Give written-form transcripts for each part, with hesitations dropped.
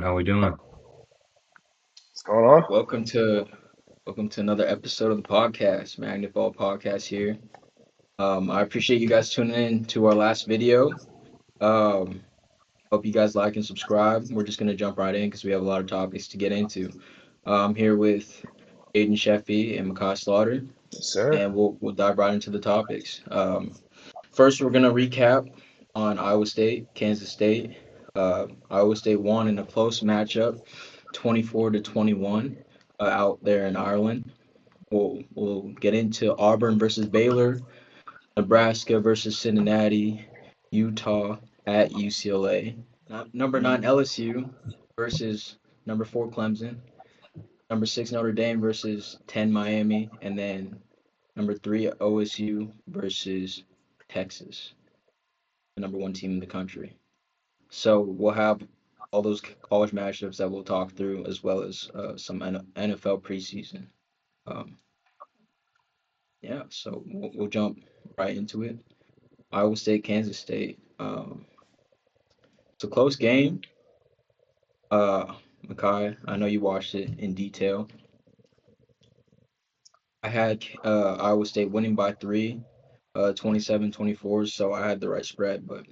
man. How we doing? What's going on? Welcome to welcome to another episode of the podcast, Magnifall Podcast here. I appreciate you guys tuning in to our last video. Um, Hope you guys like and subscribe. We're just gonna jump right in because we have a lot of topics to get into. I'm here with Aiden Sheffy and Makai Slaughter, Yes, sir. and we'll dive right into the topics. First, we're gonna recap on Iowa State, Kansas State. Iowa State won in a close matchup, 24-21, out there in Ireland. We'll get into Auburn versus Baylor, Nebraska versus Cincinnati, Utah at UCLA, number 9 LSU versus number 4 Clemson, number 6 Notre Dame versus 10 Miami, and then number 3 OSU versus Texas, the number 1 team in the country. So we'll have all those college matchups that we'll talk through, as well as some NFL preseason. Um, yeah, so we'll jump right into it. Iowa State, Kansas State. It's a close game. Makai, I know you watched it in detail. I had Iowa State winning by 3, 27-24, so I had the right spread. But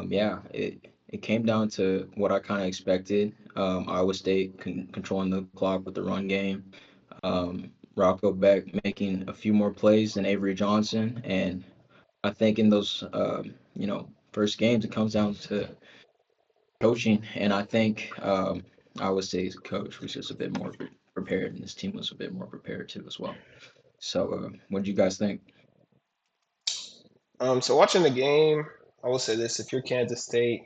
yeah, it came down to what I kind of expected. Iowa State controlling the clock with the run game. Rocco Beck making a few more plays than Avery Johnson, and I think in those first games it comes down to coaching, and I think I would say his coach was just a bit more prepared, and his team was a bit more prepared too as well. So, what do you guys think? So watching the game, I will say this: if you're Kansas State,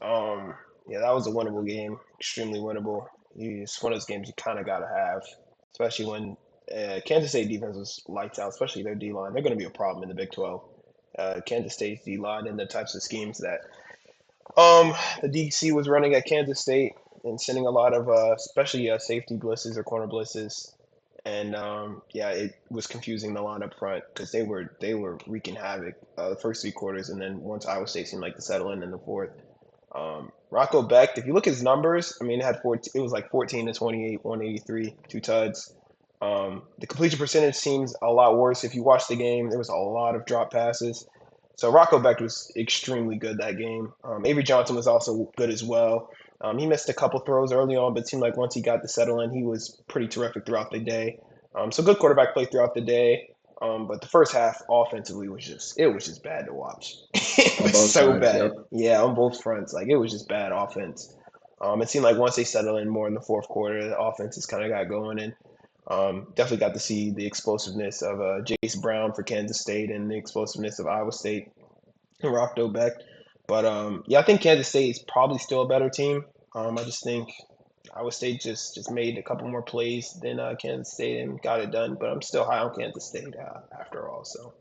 yeah, that was a winnable game, extremely winnable. It's one of those games you kind of got to have, especially when Kansas State defense was lights out, especially their D line. They're going to be a problem in the Big 12. Kansas State's D line and the types of schemes that the DC was running at Kansas State and sending a lot of especially safety blitzes or corner blitzes. And yeah, it was confusing the line up front because they were wreaking havoc the first 3 quarters, and then once Iowa State seemed like to settle in the fourth. Rocco Beck, if you look at his numbers, I mean, it was like 14 to 28, 183, 2 tuds. The completion percentage seems a lot worse. If you watch the game, there was a lot of drop passes. So Rocco Beck was extremely good that game. Avery Johnson was also good as well. He missed a couple throws early on, but it seemed like once he got to settle in, he was pretty terrific throughout the day. So good quarterback play throughout the day. But the first half offensively was just bad to watch. It On was both so sides, bad. yep. Yeah, on both fronts. Like it was just bad offense. It seemed like once they settled in more in the fourth quarter, the offenses kind of got going, and definitely got to see the explosiveness of Jace Brown for Kansas State and the explosiveness of Iowa State and Rocco Beck. But yeah, I think Kansas State is probably still a better team. I just think Iowa State just made a couple more plays than Kansas State and got it done. But I'm still high on Kansas State after all. So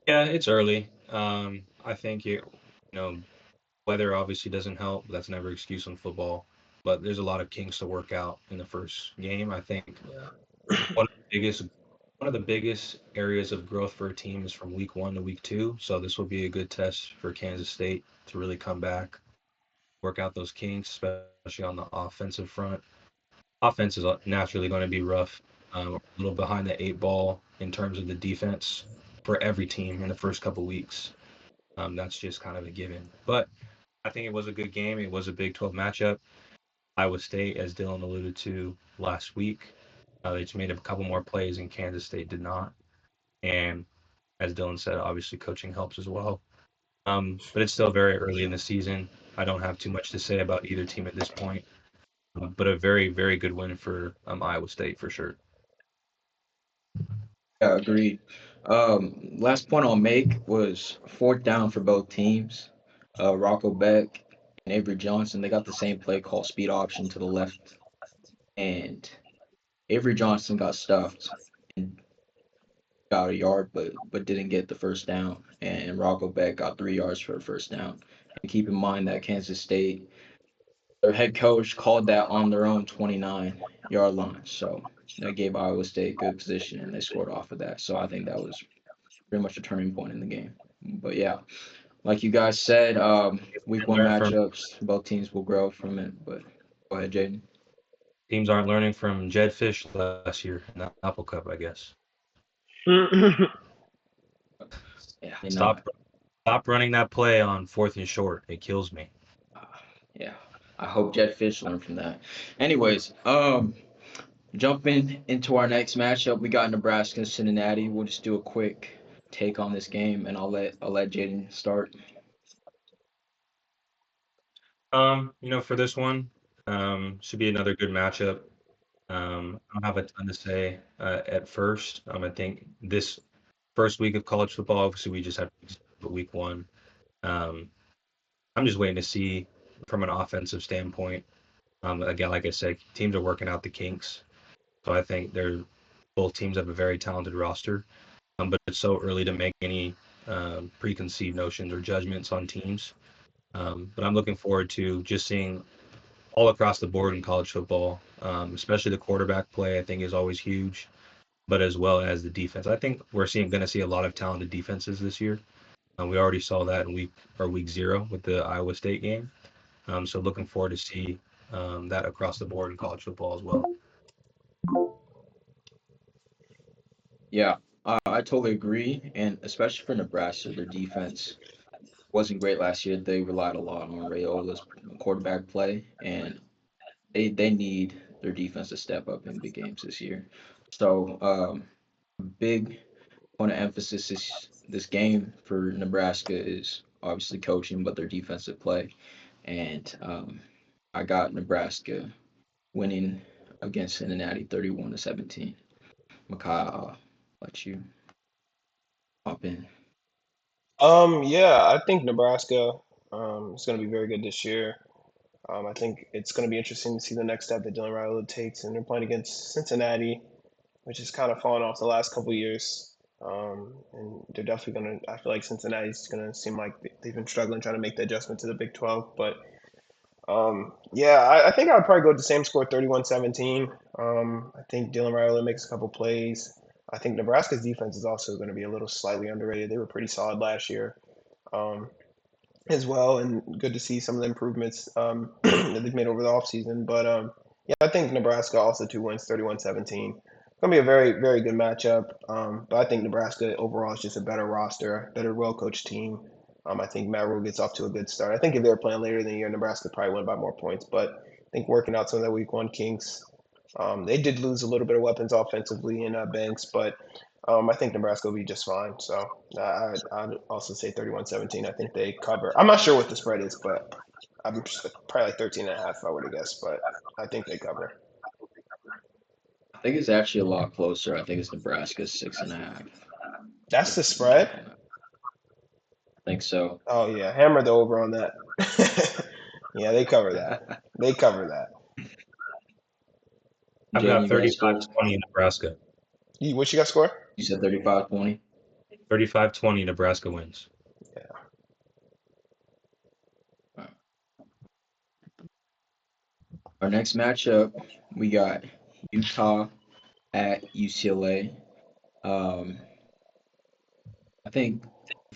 Yeah, it's early. I think know, weather obviously doesn't help. That's never an excuse in football. But there's a lot of kinks to work out in the first game. I think one of the biggest one of the biggest areas of growth for a team is from week 1 to week 2. So this will be a good test for Kansas State to really come back, work out those kinks, especially on the offensive front. Offense is naturally going to be rough, a little behind the 8 ball in terms of the defense for every team in the first couple weeks. That's just kind of a given. But I think it was a good game. It was a Big 12 matchup. Iowa State, as Dylan alluded to last week, they just made a couple more plays, and Kansas State did not. And as Dylan said, obviously coaching helps as well. But it's still very early in the season. I don't have too much to say about either team at this point. But a very, very good win for Iowa State for sure. Yeah, agreed. Last point I'll make was fourth down for both teams. Rocco Beck and Avery Johnson, they got the same play call, speed option to the left, and Avery Johnson got stuffed and got a yard, but didn't get the first down. And Rocco Beck got 3 yards for a first down. And keep in mind that Kansas State, their head coach called that on their own 29-yard line. So that gave Iowa State good position, and they scored off of that. So I think that was pretty much a turning point in the game. But yeah, like you guys said, week one Learn from matchups, both teams will grow from it. But go ahead, Jaden. teams aren't learning from Jed Fish last year in the Apple Cup, I guess. Yeah, they Stop not. stop running that play on 4th and short. It kills me. Yeah, I hope Jet Fish learned from that. Anyways, jumping into our next matchup, we got Nebraska and Cincinnati. We'll just do a quick take on this game, and I'll let Jaden start. For this one, should be another good matchup. I don't have a ton to say at first. I think this first week of college football, obviously we just had week one. Um, I'm just waiting to see from an offensive standpoint. Again, like I said, teams are working out the kinks. So I think both teams have a very talented roster. But it's so early to make any preconceived notions or judgments on teams. But I'm looking forward to just seeing all across the board in college football, especially the quarterback play. I think is always huge, but as well as the defense. I think we're going to see a lot of talented defenses this year. We already saw that in week 0 with the Iowa State game. So looking forward to see that across the board in college football as well. Yeah, I totally agree, and especially for Nebraska, their defense wasn't great last year. They relied a lot on Rayola's quarterback play, and they need their defense to step up in big games this year. So, big point of emphasis this game for Nebraska is obviously coaching, but their defensive play. And I got Nebraska winning against Cincinnati 31-17. Makai, I'll let you hop in. Yeah, I think Nebraska is going to be very good this year. I think it's going to be interesting to see the next step that Dylan Riley takes, and they're playing against Cincinnati, which has kind of fallen off the last couple of years. And they're definitely going to. I feel like Cincinnati's going to seem like they've been struggling trying to make the adjustment to the Big 12. But yeah, I think I would probably go with the same score, 31-17. I think Dylan Riley makes a couple plays. I think Nebraska's defense is also going to be a little slightly underrated. They were pretty solid last year. Um, as well, and good to see some of the improvements that they've made over the offseason. But yeah, I think Nebraska also two wins, 31-17. It's going to be a very, very good matchup. But I think Nebraska overall is just a better roster, better, well-coached team. I think Matt Rule gets off to a good start. I think if they were playing later in the year, Nebraska probably win by more points. But I think working out some of that week one kinks, they did lose a little bit of weapons offensively in Banks, but I think Nebraska will be just fine. So I'd also say 31-17. I think they cover. I'm not sure what the spread is, but I'm probably like 13.5 if I were to guess, but I think they cover. I think it's actually a lot closer. I think it's Nebraska 6.5. That's the spread? I think so. Oh, yeah. Hammer the over on that. Yeah, they cover that. They cover that. I've Jaden, got you got a score? 35-20 Nebraska. What you got score? You said 35-20? 35-20 Nebraska wins. Our next matchup, we got Utah at UCLA. I think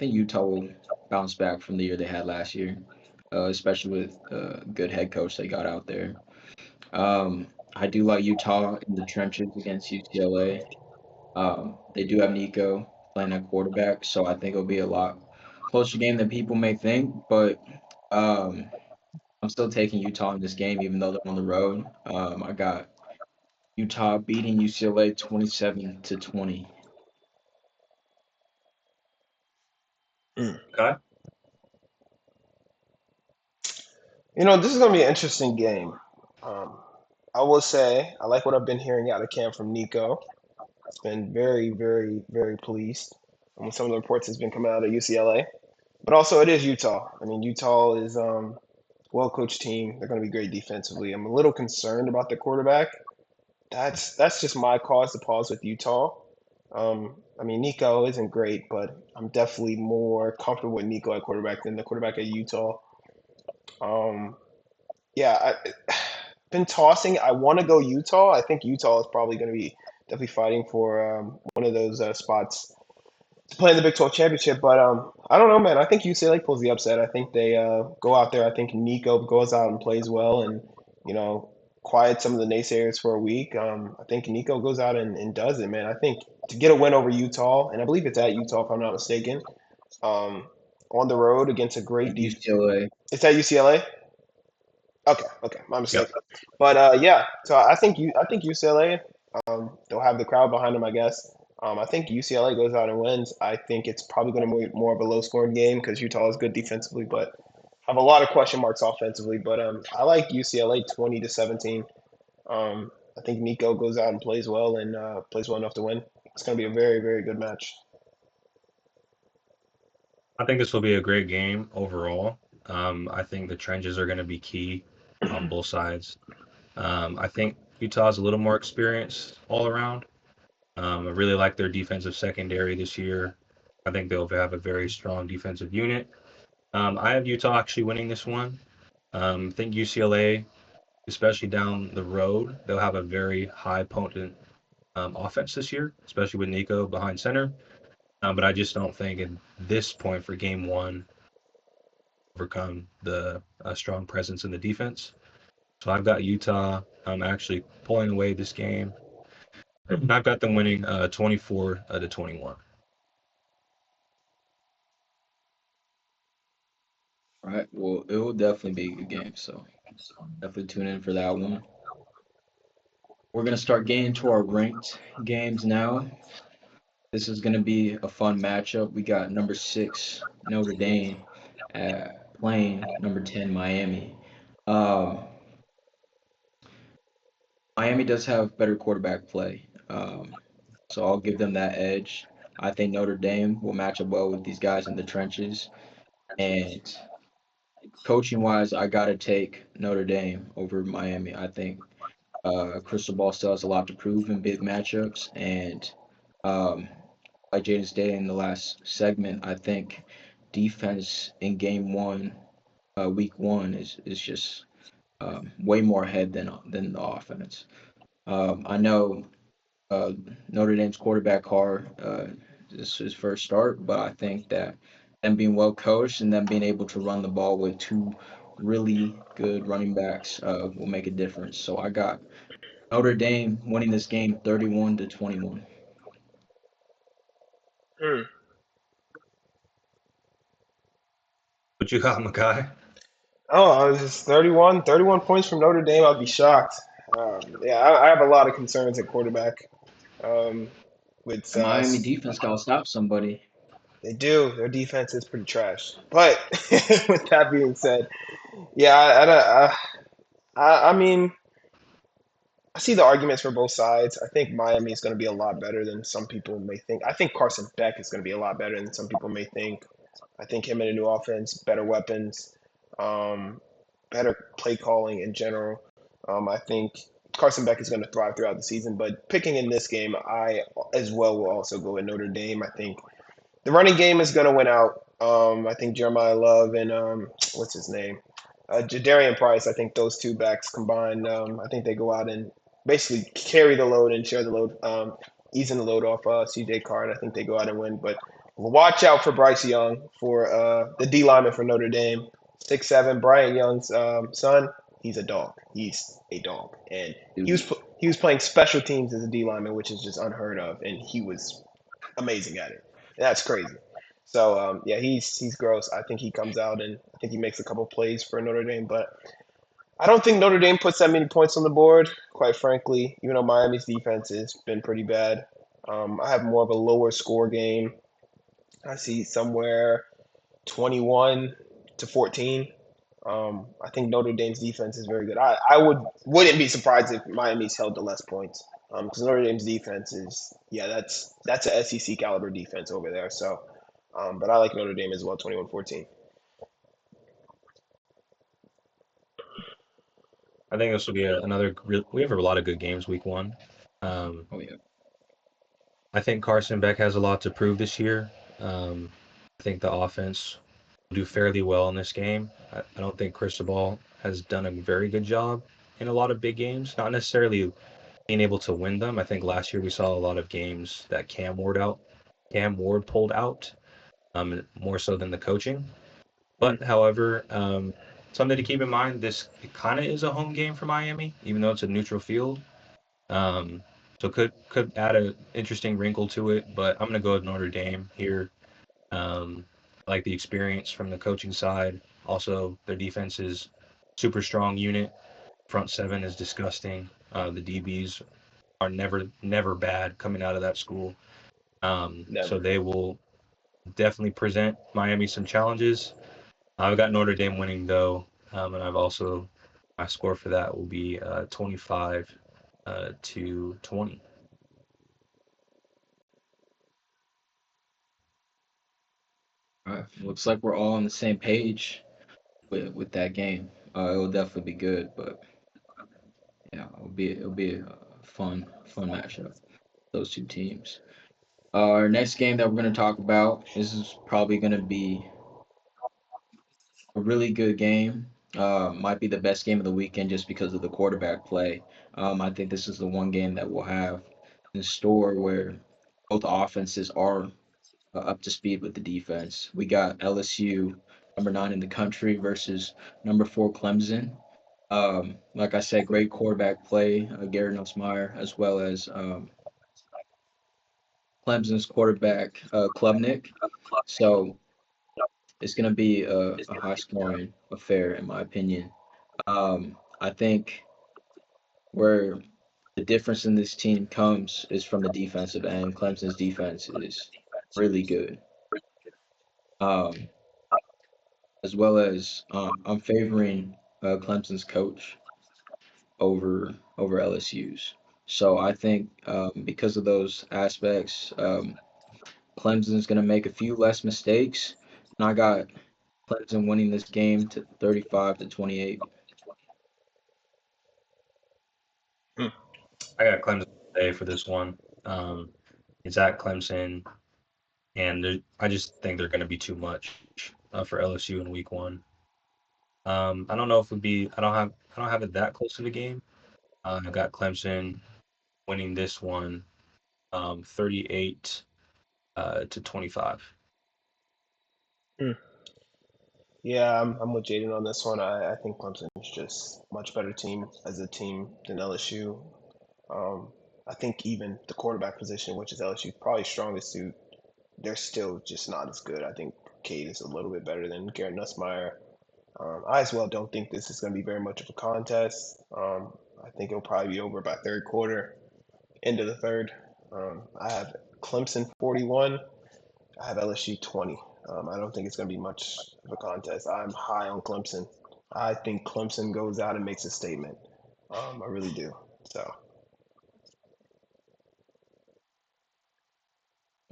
Utah will bounce back from the year they had last year, especially with a good head coach they got out there. I do like Utah in the trenches against UCLA. They do have Nico playing at quarterback, so I think it'll be a lot closer game than people may think. But um, I'm still taking Utah in this game, even though they're on the road. I got Utah beating UCLA 27-20. Okay. This is going to be an interesting game. I will say I like what I've been hearing out of camp from Nico. It's been very, very, very pleased with some of the reports that's been coming out of UCLA. But also, it is Utah. I mean, Utah is well-coached team. They're going to be great defensively. I'm a little concerned about the quarterback. That's just my cause to pause with Utah. I mean, Nico isn't great, but I'm definitely more comfortable with Nico at quarterback than the quarterback at Utah. Um, yeah, been tossing. I want to go Utah. I think Utah is probably going to be definitely fighting for one of those spots to play in the Big 12 championship. But I don't know, man. I think UCLA pulls the upset. I think they go out there. I think Nico goes out and plays well, and you know, quiet some of the naysayers for a week. I think Nico goes out and does it, man. I think to get a win over Utah, and I believe it's at Utah if I'm not mistaken, um, on the road against a great defense. UCLA. It's at UCLA. Okay, my Yep. mistake. But yeah, so I think UCLA, they'll have the crowd behind them, I guess. I think UCLA goes out and wins. I think it's probably going to be more of a low scoring game because Utah is good defensively, but have a lot of question marks offensively. But I like UCLA 20-17. I think Nico goes out and plays well and plays well enough to win. It's going to be a very, very good match. I think this will be a great game overall. I think the trenches are going to be key on both sides. I think Utah's a little more experienced all around. I really like their defensive secondary this year. I think they'll have a very strong defensive unit. I have Utah actually winning this one. I think UCLA, especially down the road, they'll have a very high potent offense this year, especially with Nico behind center. But I just don't think at this point for game one, overcome the strong presence in the defense. So I've got Utah actually pulling away this game. I've got them winning 24-21. All right. Well, it will definitely be a good game. So definitely tune in for that one. We're gonna start getting to our ranked games now. This is gonna be a fun matchup. We got number 6 Notre Dame playing number 10 Miami. Um, Miami does have better quarterback play, so I'll give them that edge. I think Notre Dame will match up well with these guys in the trenches. And coaching wise, I gotta take Notre Dame over Miami. I think Crystal Ball still has a lot to prove in big matchups, and um, like Jaden stated in the last segment, I think defense in game one, week one, is just way more ahead than the offense. I know uh, Notre Dame's quarterback Carr, this is his first start, but I think that them being well coached and them being able to run the ball with two really good running backs will make a difference. So I got Notre Dame winning this game 31-21. Hmm. What you got, Makai? Oh, I was just 31 points from Notre Dame. I'd be shocked. Yeah, I have a lot of concerns at quarterback. Um, with And Miami defense got to stop somebody. they do. Their defense is pretty trash. But with that being said, yeah, I mean, I see the arguments for both sides. I think Miami is going to be a lot better than some people may think. I think Carson Beck is going to be a lot better than some people may think. I think him in a new offense, better weapons, um, better play calling in general. I think Carson Beck is going to thrive throughout the season. But picking in this game, I as well will also go with Notre Dame. I think the running game is going to win out. I think Jeremiah Love and what's his name, Jadarian Price. I think those two backs combined. I think they go out and basically carry the load and share the load, easing the load off CJ Carr. And I think they go out and win. But watch out for Bryce Young, for the D lineman for Notre Dame, 6'7". Brian Young's son. He's a dog. He's a dog, and he was playing special teams as a D lineman, which is just unheard of, and he was amazing at it. That's crazy. So yeah, he's gross. I think he comes out and I think he makes a couple plays for Notre Dame, but I don't think Notre Dame puts that many points on the board. Quite frankly, even though Miami's defense has been pretty bad, I have more of a lower score game. I see somewhere 21-14. I think Notre Dame's defense is very good. I wouldn't be surprised if Miami's held to less points. Because Notre Dame's defense is that's a SEC caliber defense over there. So, but I like Notre Dame as well, 21-14. I think this will be another. We have a lot of good games week one. Oh yeah. I think Carson Beck has a lot to prove this year. I think the offense will do fairly well in this game. I don't think Cristobal has done a very good job in a lot of big games. Not necessarily being able to win them. I think last year we saw a lot of games that Cam wore out. Cam Ward pulled out, more so than the coaching. Mm. But however, something to keep in mind, this kind of is a home game for Miami, even though it's a neutral field. Um, so could add an interesting wrinkle to it. But I'm gonna go with Notre Dame here. I like the experience from the coaching side. Also, their defense is super strong unit. Front seven is disgusting. The DBs are never bad coming out of that school. So Never. they will definitely present Miami some challenges. I've got Notre Dame winning though, and I've also my score for that will be 25 to 20. All right. Looks like we're all on the same page with that game. It will definitely be good, but yeah, it'll be a fun matchup. Those two teams. Our next game that we're going to talk about, this is probably going to be a really good game. Might be the best game of the weekend just because of the quarterback play. I think this is the one game that we'll have in store where both offenses are up to speed with the defense. We got LSU, number 9 in the country, versus number 4 Clemson. Like I said, great quarterback play, Garrett Nussmeier, as well as Clemson's quarterback, Klubnik. So it's going to be a high scoring affair, in my opinion. I think where the difference in this team comes is from the defensive end. Clemson's defense is really good. Um, as well as I'm favoring Clemson's coach over LSU's. So I think because of those aspects, Clemson's going to make a few less mistakes, and I got Clemson winning this game to 35 to 28. Mm. I got Clemson today for this one. It's at Clemson, and I just think they're going to be too much for LSU in Week 1. I don't know if it would be. I don't have it that close to the game. I've got Clemson winning this one, 38 to 25. Mm. Yeah, I'm with Jaden on this one. I think Clemson's just much better team as a team than LSU. I think even the quarterback position, which is LSU's probably strongest suit, they're still just not as good. I think Cade is a little bit better than Garrett Nussmeier. I as well don't think this is going to be very much of a contest. I think it'll probably be over by third quarter, end of the third. I have Clemson 41. I have LSU 20. I don't think it's going to be much of a contest. I'm high on Clemson. I think Clemson goes out and makes a statement. I really do. So,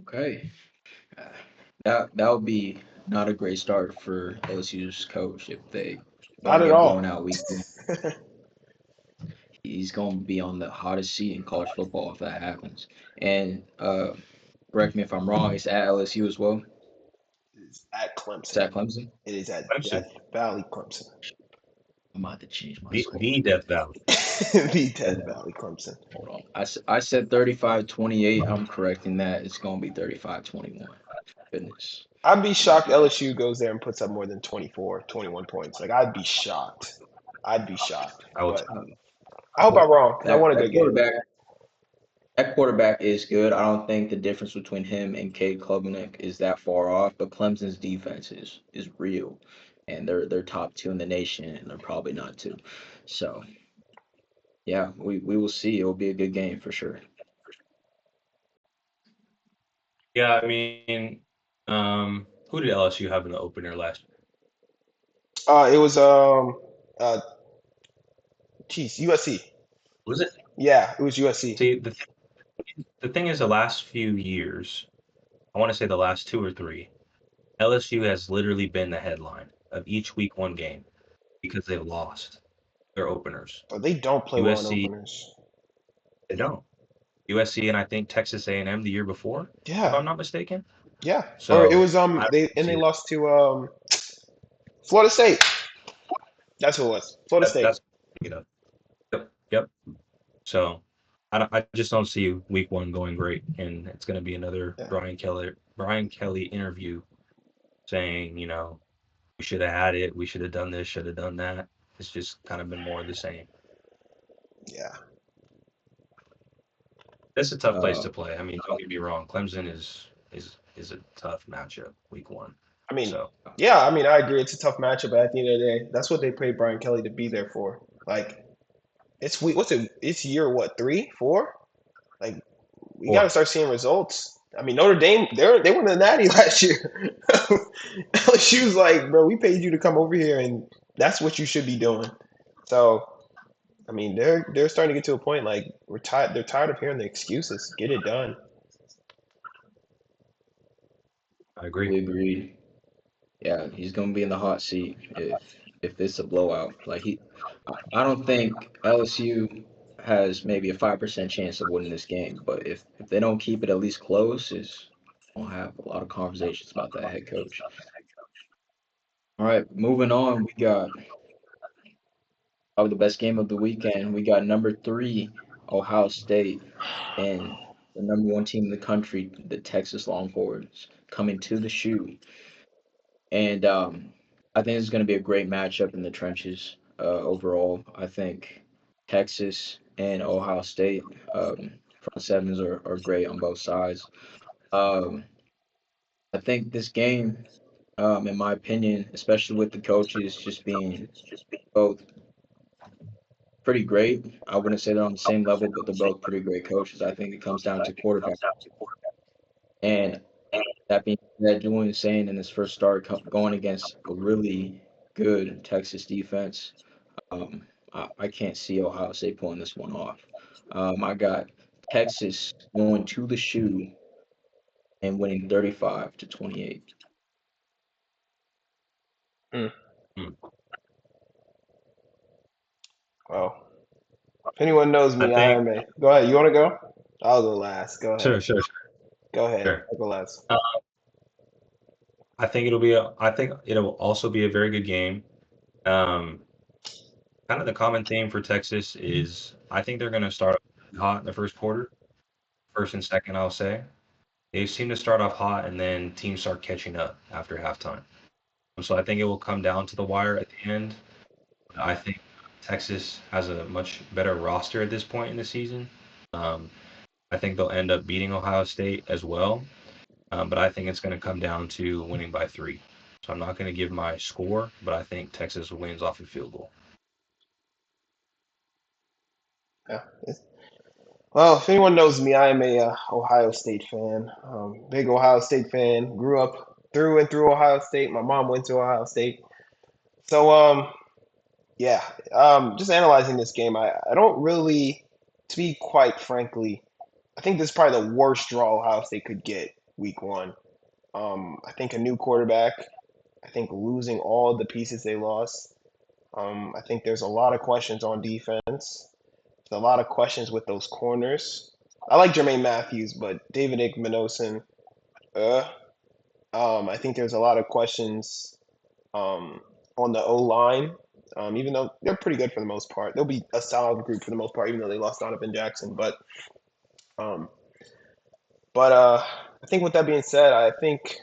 Okay. Uh, that would be not a great start for LSU's coach if they not at get blown all. out week 1. He's going to be on the hottest seat in college football if that happens. And correct me if I'm wrong, it's at LSU as well. It's at It's Clemson. at Clemson. It is at Clemson, Death Valley, Clemson. I'm about to change my the, score. the Death Valley. The Death Hold on. Valley, Clemson. Hold on. I said 35-28. I'm correcting that. It's going to be 35-21. Goodness. I'd be My shocked goodness. LSU goes there and puts up more than 24, 21 points. Like, I'd be shocked. I'd be shocked. I will But tell Uh, I hope I'm wrong because I that want a that good game. quarterback that quarterback is good. I don't think the difference between him and Cade Klubnik is that far off, but Clemson's defense is real, and they're top 2 in the nation, and they're probably not 2. So yeah, we will see. It will be a good game for sure. Yeah, I mean, who did LSU have in the opener last year? It was uh, USC. Was it? Yeah, it was USC. See, the thing is, the last few years, I want to say the last 2 or 3, LSU has literally been the headline of each Week 1 game because they've lost their openers. But they don't play well in USC, openers. they don't. USC and I think Texas A&M the year before, if Yeah, I'm not mistaken. yeah. Or it So was I don't they see that. lost to Florida State. That's who it was. Florida State. That's you know. Yep, yep. So I just don't see week one going great, and it's going to be another Yeah. Brian Kelly interview saying, we should have had it, we should have done this, should have done that. It's just kind of been more of the same. Yeah. It's a tough place Uh, to play. I mean, don't get me wrong, Clemson is a tough matchup week one. I mean, So yeah, I mean, I agree. It's a tough matchup, but at the end of the day, that's what they paid Brian Kelly to be there for. Like, it's what's it? It's year what, 3, 4? Like, we got to four. start seeing results. I mean, Notre Dame, they won the Natty last year. LSU was like, bro, we paid you to come over here, and that's what you should be doing. So, I mean, they're starting to get to a point like we're tired. They're tired of hearing the excuses. Get it done. I agree. we agreed. Yeah, he's gonna be in the hot seat if it's a blowout. I don't think LSU has maybe a 5% chance of winning this game, but if they don't keep it at least close, is we'll have a lot of conversations about that head coach. All right, moving on, we got probably the best game of the weekend. We got number 3, Ohio State, and the number 1 team in the country, the Texas Longhorns, coming to the shoe. And I think it's going to be a great matchup in the trenches overall. I think Texas and Ohio State front sevens are great on both sides. Um, I think this game, in my opinion, especially with the coaches just being both pretty great, I wouldn't say they're on the same level, but they're both pretty great coaches. I think it comes down to quarterback. And that being said, Julian saying in his first start going against a really good Texas defense, I can't see Ohio State pulling this one off. I got Texas going to the shoe and winning 35-28. Hmm. Hmm. Well, if anyone knows I me, I think am a. Go ahead. You want to go? I'll go last. Go ahead. sure. Go ahead. Sure. I'll go last. Uh, I think it'll also be a very good game. Um, Kind of the common theme for Texas is I think they're going to start off hot in the first quarter, first and second, I'll say. They seem to start off hot and then teams start catching up after halftime. So I think it will come down to the wire at the end. I think Texas has a much better roster at this point in the season. Um, I think they'll end up beating Ohio State as well, but I think it's going to come down to winning by 3. So I'm not going to give my score, but I think Texas wins off a field goal. Yeah. Well, if anyone knows me, I am a Ohio State fan. Big Ohio State fan. Grew up through and through Ohio State. My mom went to Ohio State. So, yeah. Just analyzing this game, I don't really, to be quite frankly, I think this is probably the worst draw Ohio State could get week one. I think a new quarterback. I think losing all the pieces they lost. I think there's a lot of questions on defense. There's a lot of questions with those corners. I like Jermaine Matthews, but David Igmanosin, uh, I think there's a lot of questions um, on the O line. Even though they're pretty good for the most part, they'll be a solid group for the most part. Even though they lost Donovan Jackson, um, but I think with that being said, I think,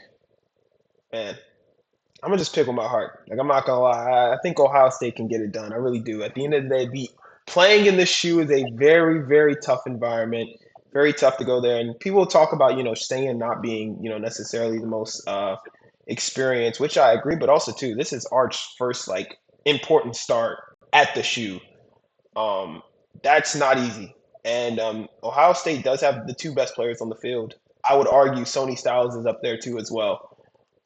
man, I'm gonna just pick with my heart. Like I'm not gonna lie, I think Ohio State can get it done. I really do. At the end of the day, playing in this shoe is a very, very tough environment. Very tough to go there. And people talk about staying not being necessarily the most experienced, which I agree. But also too, this is Arch's first like important start at the shoe. Um, that's not easy. And Ohio State does have the 2 best players on the field. I would argue Sony Styles is up there too as well.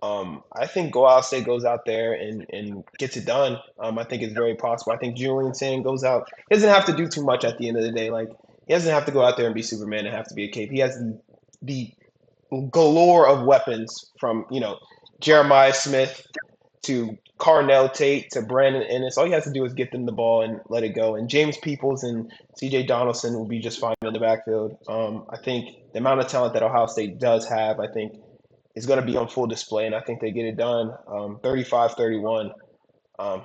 I think Ohio State goes out there and gets it done. I think it's very possible. I think Julian Sand goes out. He doesn't have to do too much at the end of the day. Like he doesn't have to go out there and be Superman and have to be a cape. He has the galore of weapons from Jeremiah Smith to Carnell Tate to Brandon Ennis. All he has to do is get them the ball and let it go. And James Peoples and C.J. Donaldson will be just fine in the backfield. I think the amount of talent that Ohio State does have, I think, is going to be on full display, and I think they get it done. 35-31. Um,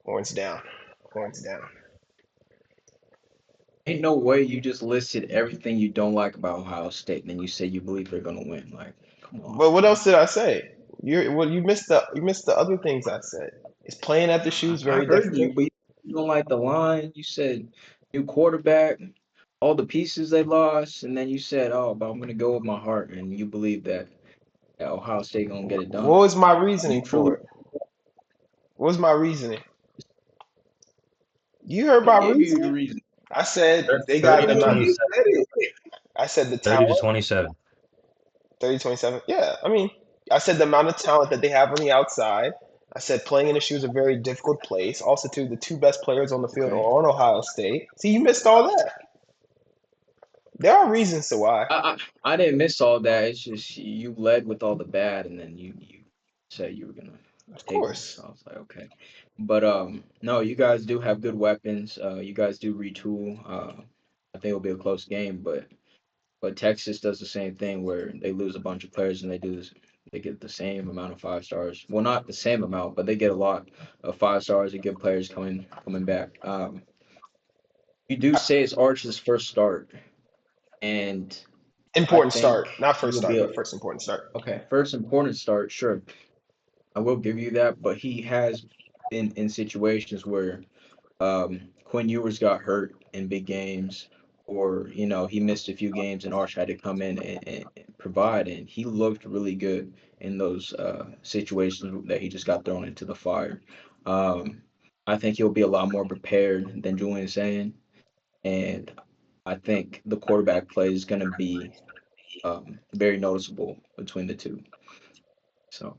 horns down. Horns down. Ain't no way you just listed everything you don't like about Ohio State, and then you say you believe they're gonna win. Like, come on, But what man. else did I say? You missed the other things I said. Is playing at the shoes I very heard you, difficult? but you don't like the line. You said new quarterback, all the pieces they lost, and then you said, "Oh, but I'm gonna go with my heart," and you believe that Ohio State gonna get it What done. was my You reasoning truly for it? What was my reasoning? You heard I my gave you the reasoning. reason. I said they got 30 the to amount. You 27. said it. I said the 30 to talent. 27. 30-27. Yeah, I mean, I said the amount of talent that they have on the outside. I said playing in the shoe is a very difficult place. Also, too, the two best players on the field are Okay. on Ohio State. See, you missed all that. There are reasons to why. I didn't miss all that. It's just you led with all the bad, and then you said you were gonna Of take me. course. So I was like, okay. But no, you guys do have good weapons. You guys do retool. I think it'll be a close game, but Texas does the same thing where they lose a bunch of players and they do this. They get the same amount of 5 stars. Well, not the same amount, but they get a lot of 5 stars and good players coming back. You do say it's Arch's first start, and I Important start. think Not he first will be start, a but first important start. okay, first important start. Sure, I will give you that, but he has been in situations where Quinn Ewers got hurt in big games, or he missed a few games, and Arch had to come in and provide, and he looked really good in those situations that he just got thrown into the fire. Um, I think he'll be a lot more prepared than Julian is saying, and I think the quarterback play is going to be very noticeable between the two. So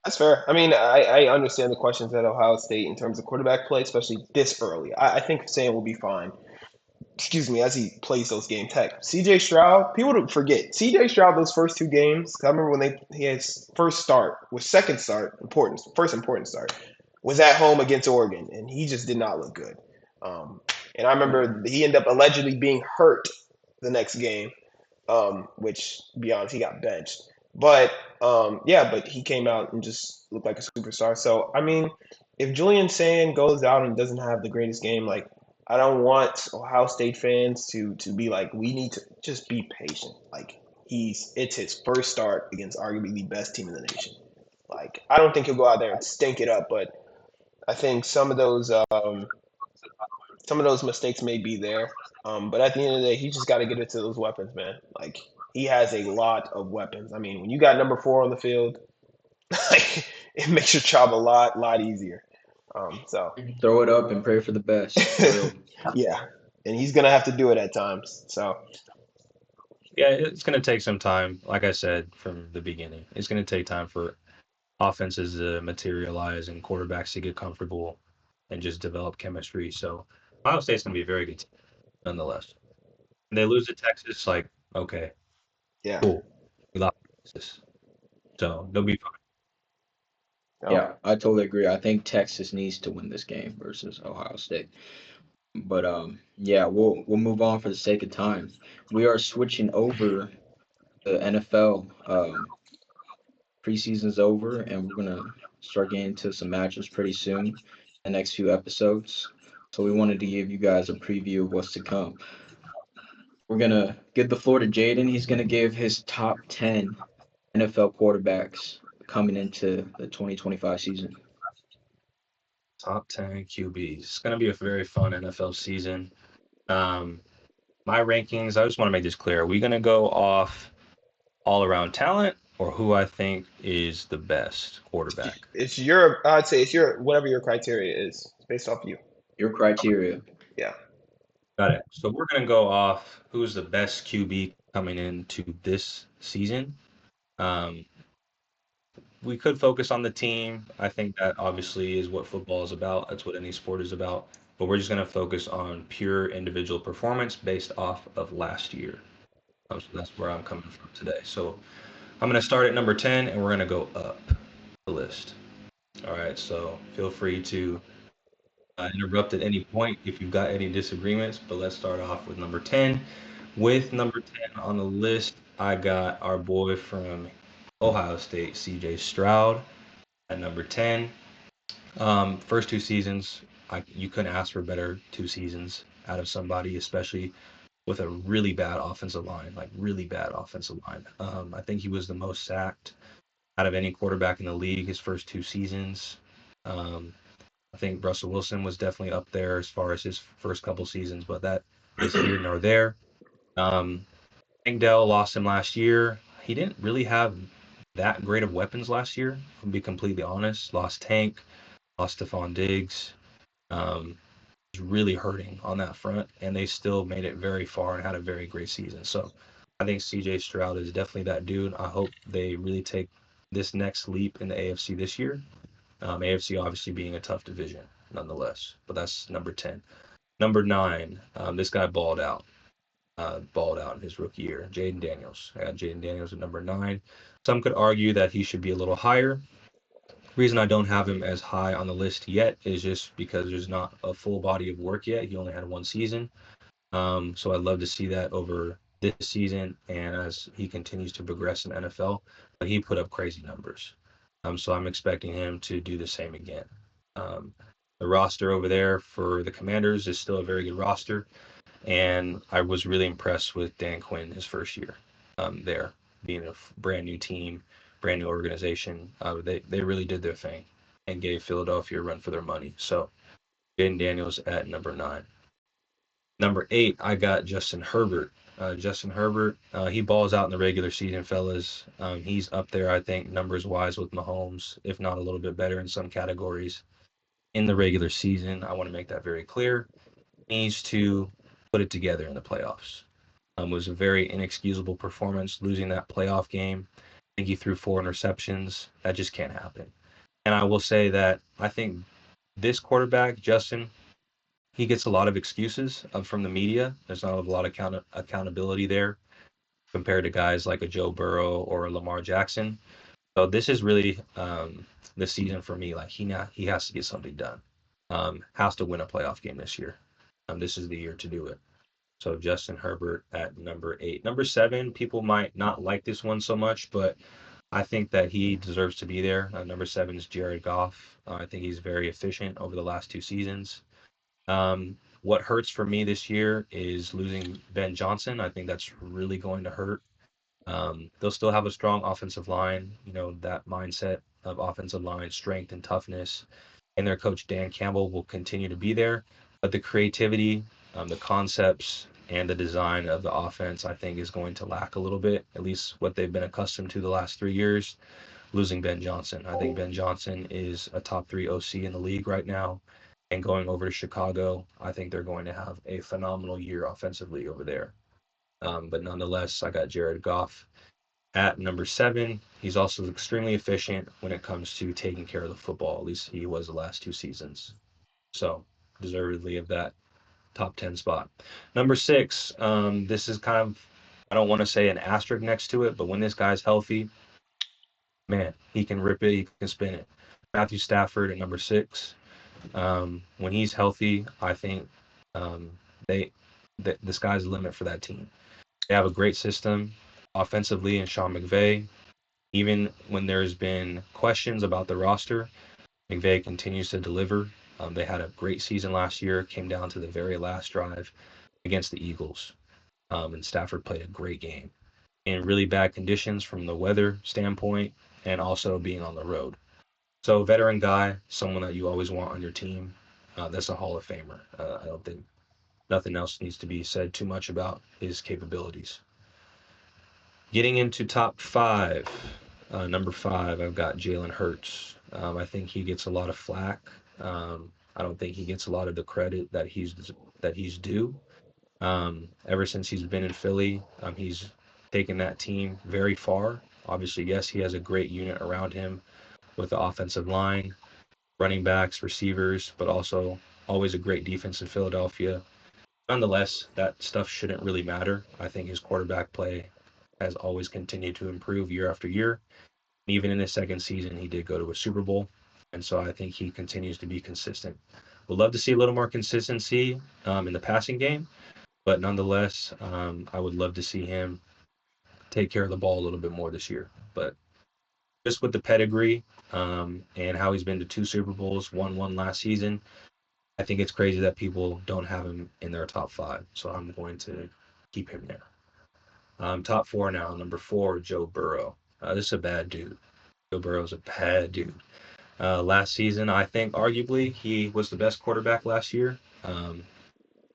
That's fair. I mean, I understand the questions at Ohio State in terms of quarterback play, especially this early. I think Sam will be fine. Excuse me, as he plays those games. Heck, CJ Stroud, people don't forget. CJ Stroud, those first two games, 'cause I remember when his first start, was second start, first important start, was at home against Oregon, and he just did not look good. Um, and I right. remember he ended up allegedly being hurt the next game, which, to be honest, he got benched. But yeah, but he came out and just looked like a superstar. So I mean, if Julian Sand goes out and doesn't have the greatest game, like I don't want Ohio State fans to be like, we need to just be patient. Like it's his first start against arguably the best team in the nation. Like I don't think he'll go out there and stink it up, but I think some of those mistakes may be there. But at the end of the day, he just got to get it to those weapons, man. Like he has a lot of weapons. I mean, when you got number 4 on the field, like it makes your job a lot easier. So Throw it up and pray for the best, for real. yeah, and he's gonna have to do it at times. So Yeah, it's going to take some time. Like I said from the beginning, it's going to take time for offenses to materialize and quarterbacks to get comfortable and just develop chemistry. So Ohio State's going to be a very good team nonetheless. When they lose to Texas, like, okay, yeah, cool. We lost to Texas. So they'll be fine. no, Yeah, I totally agree. I think Texas needs to win this game versus Ohio State. But yeah, we'll move on for the sake of time. We are switching over to NFL. Preseason's over, and we're gonna start getting into some matches pretty soon. The next few episodes. So we wanted to give you guys a preview of what's to come. We're gonna give the floor to Jaden. He's gonna give his top 10 NFL quarterbacks coming into the 2025 season. Top 10 QBs. It's going to be a very fun NFL season. Um, my rankings, I just want to make this clear. Are we going to go off all around talent or who I think is the best quarterback? it's your. I'd say it's your whatever your criteria is. It's based off you. Your criteria. Yeah. Got it. So we're going to go off who's the best QB coming into this season. Um, we could focus on the team. I think that obviously is what football is about. That's what any sport is about. But we're just going to focus on pure individual performance based off of last year. So that's where I'm coming from today. So I'm going to start at number 10 and we're going to go up the list. All right. So feel free to interrupt at any point if you've got any disagreements. But let's start off with number 10. With number 10 on the list, I got our boy from Ohio State, CJ Stroud, at number 10. First 2 seasons, you couldn't ask for better 2 seasons. out of somebody, especially with a really bad offensive line, like really bad offensive line. I think he was the most sacked out of any quarterback in the league his first 2 seasons. Um, I think Russell Wilson was definitely up there as far as his first couple seasons, but that is here nor there. Um, Dell lost him last year. He didn't really have that great of weapons last year, to be completely honest. Lost Tank, lost Stephon Diggs. Was really hurting on that front, and they still made it very far and had a very great season. So I think CJ Stroud is definitely that dude. I hope they really take this next leap in the AFC this year. AFC obviously being a tough division nonetheless, but that's number 10. Number 9, this guy balled out in his rookie year, Jaden Daniels. I got Jaden Daniels at number 9. Some could argue that he should be a little higher. Reason I don't have him as high on the list yet is just because there's not a full body of work yet. He only had 1 season. So I'd love to see that over this season and as he continues to progress in NFL. But he put up crazy numbers. So I'm expecting him to do the same again. Um, the roster over there for the Commanders is still a very good roster. And I was really impressed with Dan Quinn his first year there, being a brand new team, brand new organization. They really did their thing and gave Philadelphia a run for their money. So Jaden Daniels at number 9. Number 8, I got Justin Herbert. Justin Herbert, he balls out in the regular season, fellas. He's up there, I think, numbers-wise with Mahomes, if not a little bit better in some categories. In the regular season, I want to make that very clear. He needs to put it together in the playoffs. Was a very inexcusable performance, losing that playoff game. I think he threw 4 interceptions. That just can't happen. And I will say that I think this quarterback, Justin, he gets a lot of excuses from the media. There's not a lot of accountability there compared to guys like a Joe Burrow or a Lamar Jackson. So this is really the season for me. Like he has to get something done. Has to win a playoff game this year. This is the year to do it. So Justin Herbert at number 8. Number 7, people might not like this one so much, but I think that he deserves to be there. Number 7 is Jared Goff. I think he's very efficient over the last 2 seasons. What hurts for me this year is losing Ben Johnson. I think that's really going to hurt. They'll still have a strong offensive line, that mindset of offensive line strength and toughness. And their coach, Dan Campbell, will continue to be there. But the creativity, the concepts, and the design of the offense, I think, is going to lack a little bit, at least what they've been accustomed to the last 3 years, losing Ben Johnson. I think Ben Johnson is a top 3 OC in the league right now. And going over to Chicago, I think they're going to have a phenomenal year offensively over there. But nonetheless, I got Jared Goff at number 7. He's also extremely efficient when it comes to taking care of the football. At least he was the last 2 seasons. So, deservedly of that top 10 spot. Number 6, this is kind of, I don't want to say an asterisk next to it, but when this guy's healthy, man, he can rip it, he can spin it. Matthew Stafford at number 6. When he's healthy, I think the sky's the limit for that team. They have a great system offensively in Sean McVay. Even when there's been questions about the roster, McVay continues to deliver. They had a great season last year, came down to the very last drive against the Eagles. And Stafford played a great game in really bad conditions from the weather standpoint and also being on the road. So veteran guy, someone that you always want on your team. That's a Hall of Famer. I don't think nothing else needs to be said too much about his capabilities. Getting into top 5, number 5, I've got Jalen Hurts. I think he gets a lot of flack. I don't think he gets a lot of the credit that he's due. Ever since he's been in Philly, he's taken that team very far. Obviously, yes, he has a great unit around him with the offensive line, running backs, receivers, but also always a great defense in Philadelphia. Nonetheless, that stuff shouldn't really matter. I think his quarterback play has always continued to improve year after year. Even in his second season, he did go to a Super Bowl, and so I think he continues to be consistent. Would love to see a little more consistency in the passing game, but nonetheless, I would love to see him take care of the ball a little bit more this year. But just with the pedigree and how he's been to 2 Super Bowls, won one last season, I think it's crazy that people don't have him in their top 5, so I'm going to keep him there. Top 4 now. Number 4, Joe Burrow. This is a bad dude. Joe Burrow's a bad dude. Last season, I think arguably he was the best quarterback last year.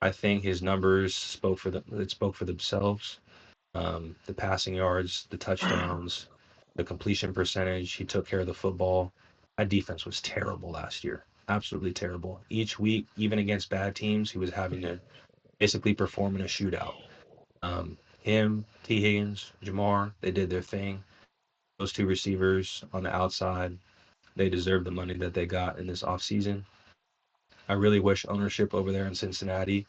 I think his numbers spoke for themselves. The passing yards, the touchdowns, the completion percentage. He took care of the football. That defense was terrible last year. Absolutely terrible. Each week, even against bad teams, he was having to basically perform in a shootout. Him, T. Higgins, Jamar, they did their thing. Those 2 receivers on the outside, they deserve the money that they got in this offseason. I really wish ownership over there in Cincinnati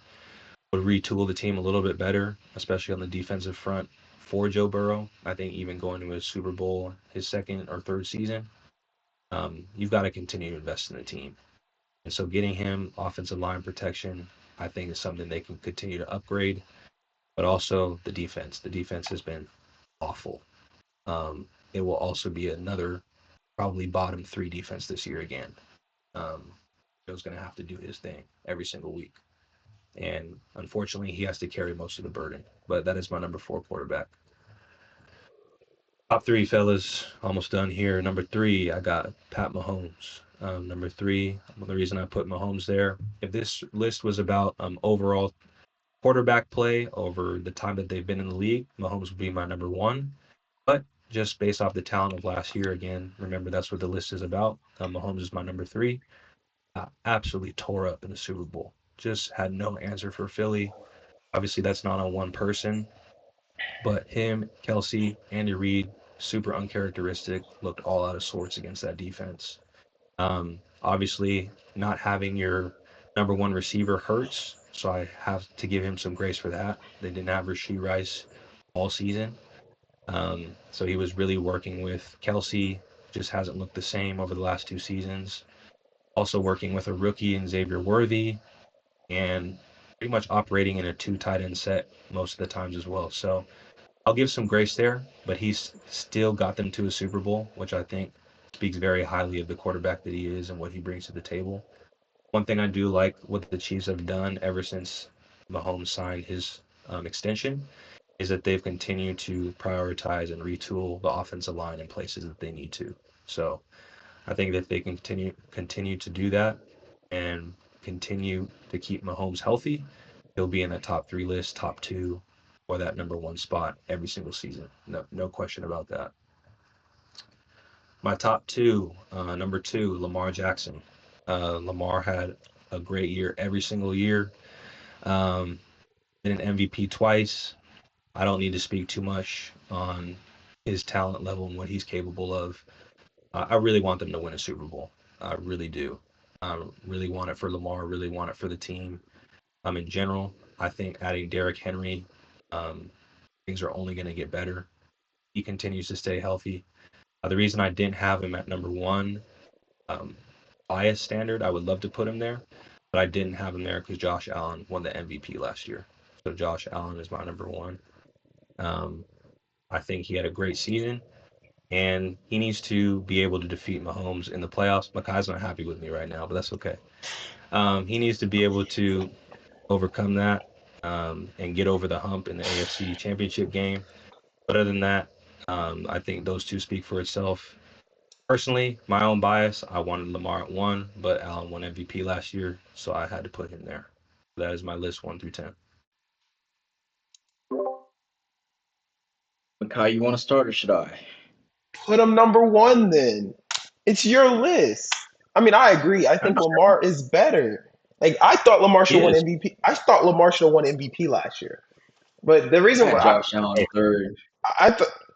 would retool the team a little bit better, especially on the defensive front for Joe Burrow. I think even going to a Super Bowl his 2nd or 3rd season, you've got to continue to invest in the team. And so getting him offensive line protection, I think is something they can continue to upgrade. But also the defense. The defense has been awful. It will also be another probably bottom 3 defense this year again. Joe's going to have to do his thing every single week. And unfortunately, he has to carry most of the burden. But that is my number 4 quarterback. Top 3, fellas. Almost done here. Number 3, I got Pat Mahomes. Number 3, the reason I put Mahomes there, if this list was about overall quarterback play over the time that they've been in the league, Mahomes would be my number 1. But just based off the talent of last year, again, remember that's what the list is about. Mahomes is my number 3. Absolutely tore up in the Super Bowl. Just had no answer for Philly. Obviously, that's not on one person, but him, Kelsey, Andy Reid, super uncharacteristic, looked all out of sorts against that defense. Obviously, not having your number 1 receiver hurts, so I have to give him some grace for that. They didn't have Rashee Rice all season. So he was really working with Kelsey, just hasn't looked the same over the last 2 seasons. Also working with a rookie in Xavier Worthy, and pretty much operating in a 2 tight end set most of the times as well. So I'll give some grace there, but he's still got them to a Super Bowl, which I think speaks very highly of the quarterback that he is and what he brings to the table. One thing I do like what the Chiefs have done ever since Mahomes signed his extension is that they've continued to prioritize and retool the offensive line in places that they need to. So I think that they can continue to do that and continue to keep Mahomes healthy, he'll be in that top 3 list, top 2, or that number 1 spot every single season. No question about that. My top 2, number 2, Lamar Jackson. Lamar had a great year every single year. Been an MVP twice. I don't need to speak too much on his talent level and what he's capable of. I really want them to win a Super Bowl. I really do. I really want it for Lamar, really want it for the team. In general, I think adding Derrick Henry, things are only going to get better. He continues to stay healthy. The reason I didn't have him at number 1, bias standard, I would love to put him there, but I didn't have him there because Josh Allen won the MVP last year. So Josh Allen is my number 1. I think he had a great season, and he needs to be able to defeat Mahomes in the playoffs. Makai's not happy with me right now, but that's okay. He needs to be able to overcome that and get over the hump in the AFC Championship game. But other than that, I think those 2 speak for itself. Personally, my own bias, I wanted Lamar at 1, but Allen won MVP last year, so I had to put him there. That is my list 1 through 10. Makai, you want to start or should I? Put him number 1 then. It's your list. I mean, I agree. I think Lamar is better. Like, I thought Lamar should have won MVP. I thought Lamar should have won MVP last year. But the reason why Josh Allen third.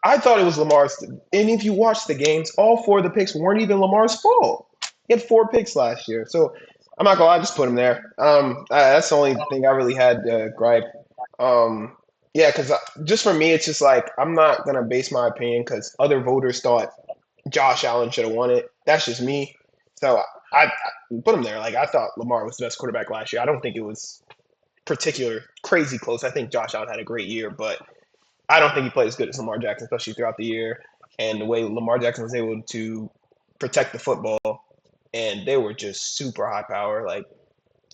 I thought it was Lamar's. And if you watch the games, all 4 of the picks weren't even Lamar's fault. He had 4 picks last year. So I'm not gonna lie, I just put him there. That's the only thing I really had to gripe. Yeah, because just for me, it's just like I'm not gonna base my opinion because other voters thought Josh Allen should have won it. That's just me. So I put him there. Like I thought Lamar was the best quarterback last year. I don't think it was particular crazy close. I think Josh Allen had a great year, but I don't think he played as good as Lamar Jackson, especially throughout the year. And the way Lamar Jackson was able to protect the football, and they were just super high power. Like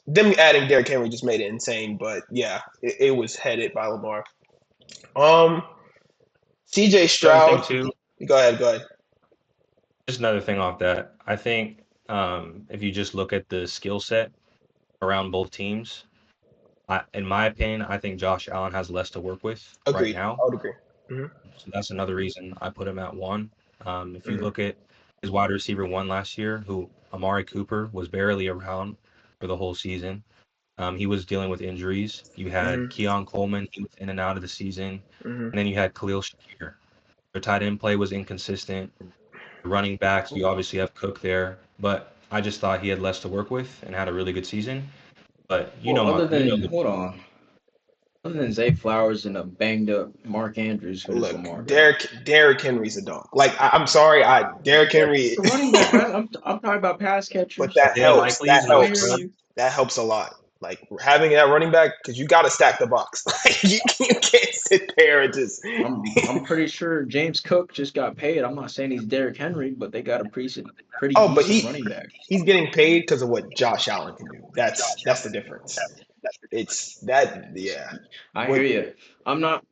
them adding Derrick Henry just made it insane. But yeah, it was headed by Lamar. Um, CJ Another thing Stroud. too, Go ahead. Go ahead. just another thing off that. I think if you just look at the skill set around both teams, in my opinion, I think Josh Allen has less to work with right Agreed. now. I would agree. Hmm. So that's another reason I put him at one. If you Hmm. look at his wide receiver one last year, who Amari Cooper was barely around for the whole season. He was dealing with injuries. You had Hmm. Keon Coleman, he was in and out of the season. Hmm. And then you had Khalil Shakir. Their tight end play was inconsistent. The running backs, you obviously have Cook there, but I just thought he had less to work with and had a really good season. But Well, you know, hold on. Other than Zay Flowers and a banged up Mark Andrews, who does Look, Lamar got? Derrick Henry's a dog. Like I'm sorry, Derrick Henry, The running back. I'm talking about pass but catchers. that Isaiah helps. Likely That is I another hear helps. one. you. That helps a lot. Like having that running back because you got to stack the box. Like you can't sit there and just. I'm pretty sure James Cook just got paid. I'm not saying he's Derrick Henry, but they got a pretty Oh, but decent running back. he's getting paid because of what Josh Allen can do. That's the difference. It's that yeah. I What hear you. I'm not.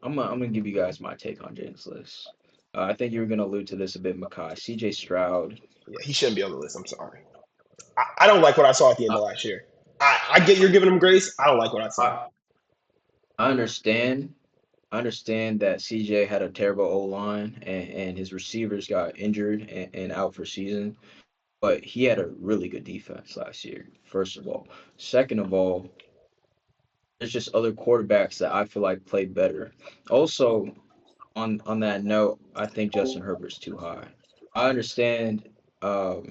I'm gonna give you guys my take on James List. I think you were gonna allude to this a bit, Makai. C.J. Stroud. yeah, he shouldn't be on the list. I'm sorry. I don't like what I saw at the end I, of last year. I get you're giving him grace. I don't like what I saw. I I understand. I understand that CJ had a terrible O line and his receivers got injured and out for season, but he had a really good defense last year. First of all, second of all, there's just other quarterbacks that I feel like played better. Also, on that note, I think Justin Herbert's too high. I understand. Um,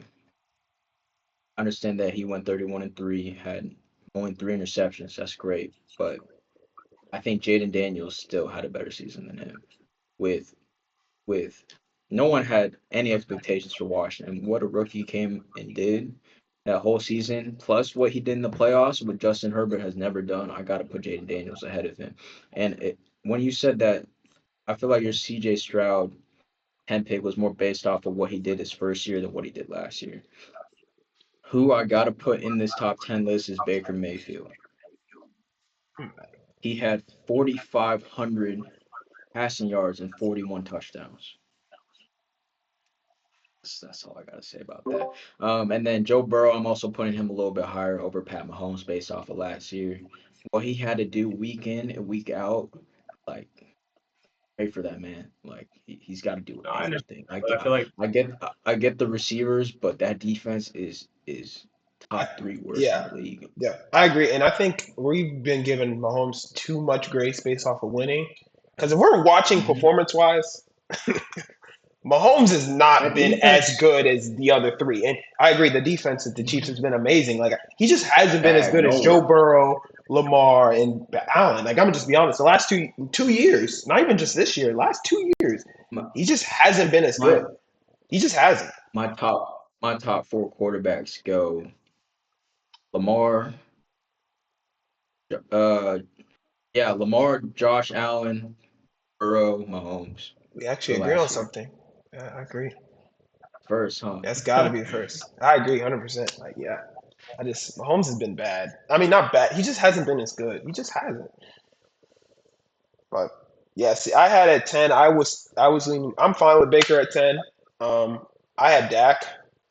I understand that he went 31-3, had only 3 interceptions. That's great, but I think Jaden Daniels still had a better season than him. With with no one had any expectations for Washington. What a rookie came and did that whole season, plus what he did in the playoffs, what Justin Herbert has never done. I got to put Jaden Daniels ahead of him. When you said that, I feel like your CJ Stroud 10 pick was more based off of what he did his first year than what he did last year. Who I got to put in this top 10 list is Baker Mayfield. He had 4,500 passing yards and 41 touchdowns. That's all I gotta say about that. And then Joe Burrow, I'm also putting him a little bit higher over Pat Mahomes based off of last year. What he had to do week in and week out, like pray for that man. Like he's got to do No, I understand, everything. but I feel like I get the receivers, but that defense is I, top three worst in yeah, the league. yeah, I agree, and I think we've been giving Mahomes too much grace based off of winning. Because if we're watching Mhm. performance wise, Mahomes has not That been as defense good as the other three. And I agree, the defense of the Chiefs has been amazing. Like he just hasn't been as bad good as Joe no. Burrow, Lamar, and Allen. Like I'm gonna just be honest, the last two years, not even just this year, last 2 years, My he just hasn't been as my good. He just hasn't. my top four quarterbacks go Lamar, uh yeah, Lamar, Josh Allen, Burrow, Mahomes We actually for agree on last year. something. Yeah, I agree. First, huh? That's got to be the first. I agree 100%. Like, yeah, Mahomes has been bad. I mean, not bad. He just hasn't been as good. He just hasn't. But yeah, see, I had at 10. I was leaning. I'm fine with Baker at 10. I had Dak.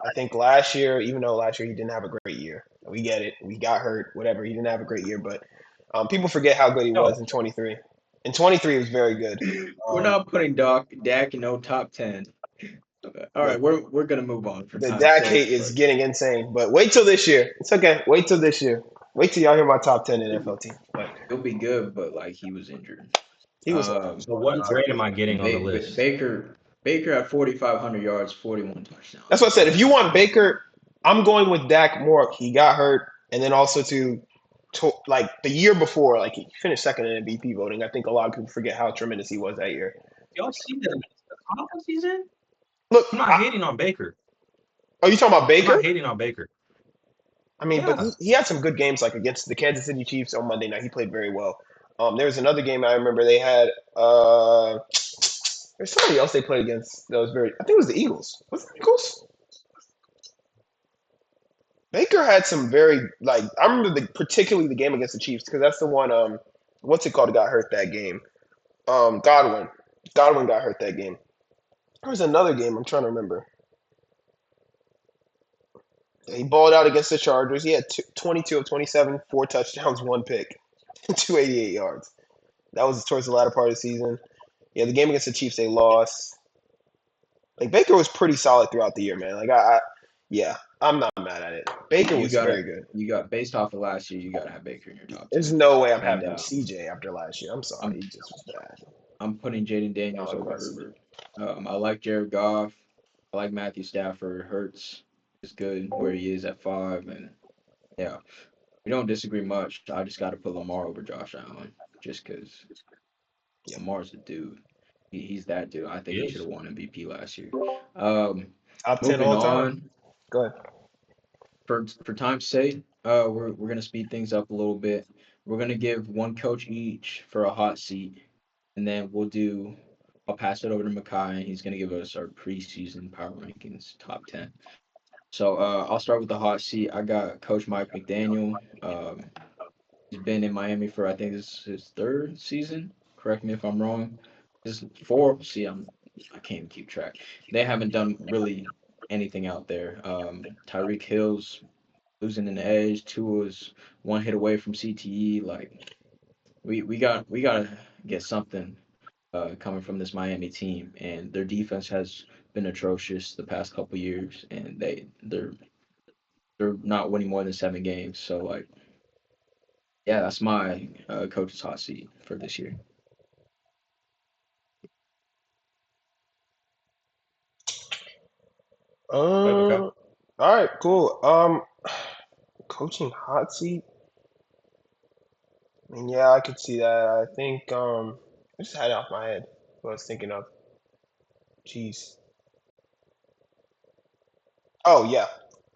I think last year, even though last year he didn't have a great year, we get it. We got hurt, whatever. He didn't have a great year, but people forget how good he no. was in 23. In 23, he was very good. We're Um, not putting Dak in no top 10. Okay. All right, look, we're gonna move on for the time's Dak sake, hate is but getting insane. But wait till this year. It's okay. Wait till this year. Wait till y'all hear my top 10 NFL team. But he'll be good. But like he was injured. he was hurt. Um, So what grade am I getting on the list? Baker at 4,500 yards, 41 That's touchdowns. what I said. If you want Baker, I'm going with Dak more. He got hurt, and then also like the year before, like he finished second in MVP voting. I think a lot of people forget how tremendous he was that year. Y'all see the conference he's in? Look, I'm not hating on Baker. are you talking about I'm not Baker? hating on Baker. I mean, but Yeah. he had some good games, like against the Kansas City Chiefs on Monday night. He played very well. There was another game I remember they had. There's somebody else they played against that was very. I think it was the Eagles. Was it the Eagles? Baker had some very I remember particularly the game against the Chiefs because that's the one. What's it called? Got hurt that game. Godwin. Godwin got hurt that game. There was another game I'm trying to remember. He balled out against the Chargers. He had 22 of 27, 4 touchdowns, 1 pick, 288 yards. That was towards the latter part of the season. Yeah, the game against the Chiefs they lost. Baker was pretty solid throughout the year, man. Yeah, I'm not mad at it. Baker You was very gotta, good. you got based off of last year, you gotta have Baker in your top There's 10. no way I'm And having CJ after last year. I'm sorry, I'm he just was bad. I'm putting Jaden Daniels Not over impressive. Herbert. I like Jared Goff. I like Matthew Stafford. Hurts is good where he is at 5, and yeah, we don't disagree much. I just got to put Lamar over Josh Allen just because Yeah. Lamar's the dude. He's that dude. I think He he should is. have won MVP last year. Um, Top 10 moving all time. on Go ahead. for time's sake, we're gonna speed things up a little bit. We're gonna give one coach each for a hot seat, and then I'll pass it over to Makai, and he's gonna give us our preseason power rankings top 10. So I'll start with the hot seat. I got Coach Mike McDaniel. He's been in Miami for I think this is his 3rd season. Correct me if I'm wrong. This is 4. See, I can't even keep track. They haven't done really anything out there. Tyreek Hill's losing an edge. Tua's one hit away from CTE. Like we gotta get something coming from this Miami team, and their defense has been atrocious the past couple years, and they're not winning more than 7 games. So like, yeah, that's my coach's hot seat for this year. Okay. All right, cool. Coaching hot seat. I mean, yeah, I could see that. I think I just had it off my head. What I was thinking of. Jeez. Oh yeah.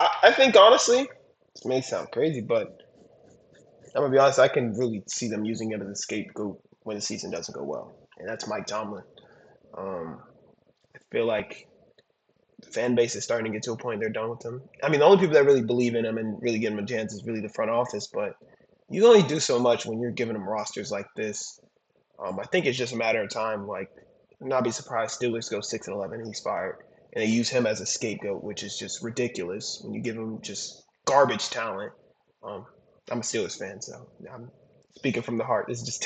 I think honestly, this may sound crazy, but I'm gonna be honest. I can really see them using him as a scapegoat when the season doesn't go well, and that's Mike Tomlin. Um, I feel like the fan base is starting to get to a point they're done with him. I mean, the only people that really believe in him and really give him a chance is really the front office. But you only do so much when you're giving them rosters like this. I think it's just a matter of time. Not be surprised Steelers go 6-11 and he's fired, and they use him as a scapegoat, which is just ridiculous when you give him just garbage talent. Um, I'm a Steelers fan, so I'm speaking from the heart. This is just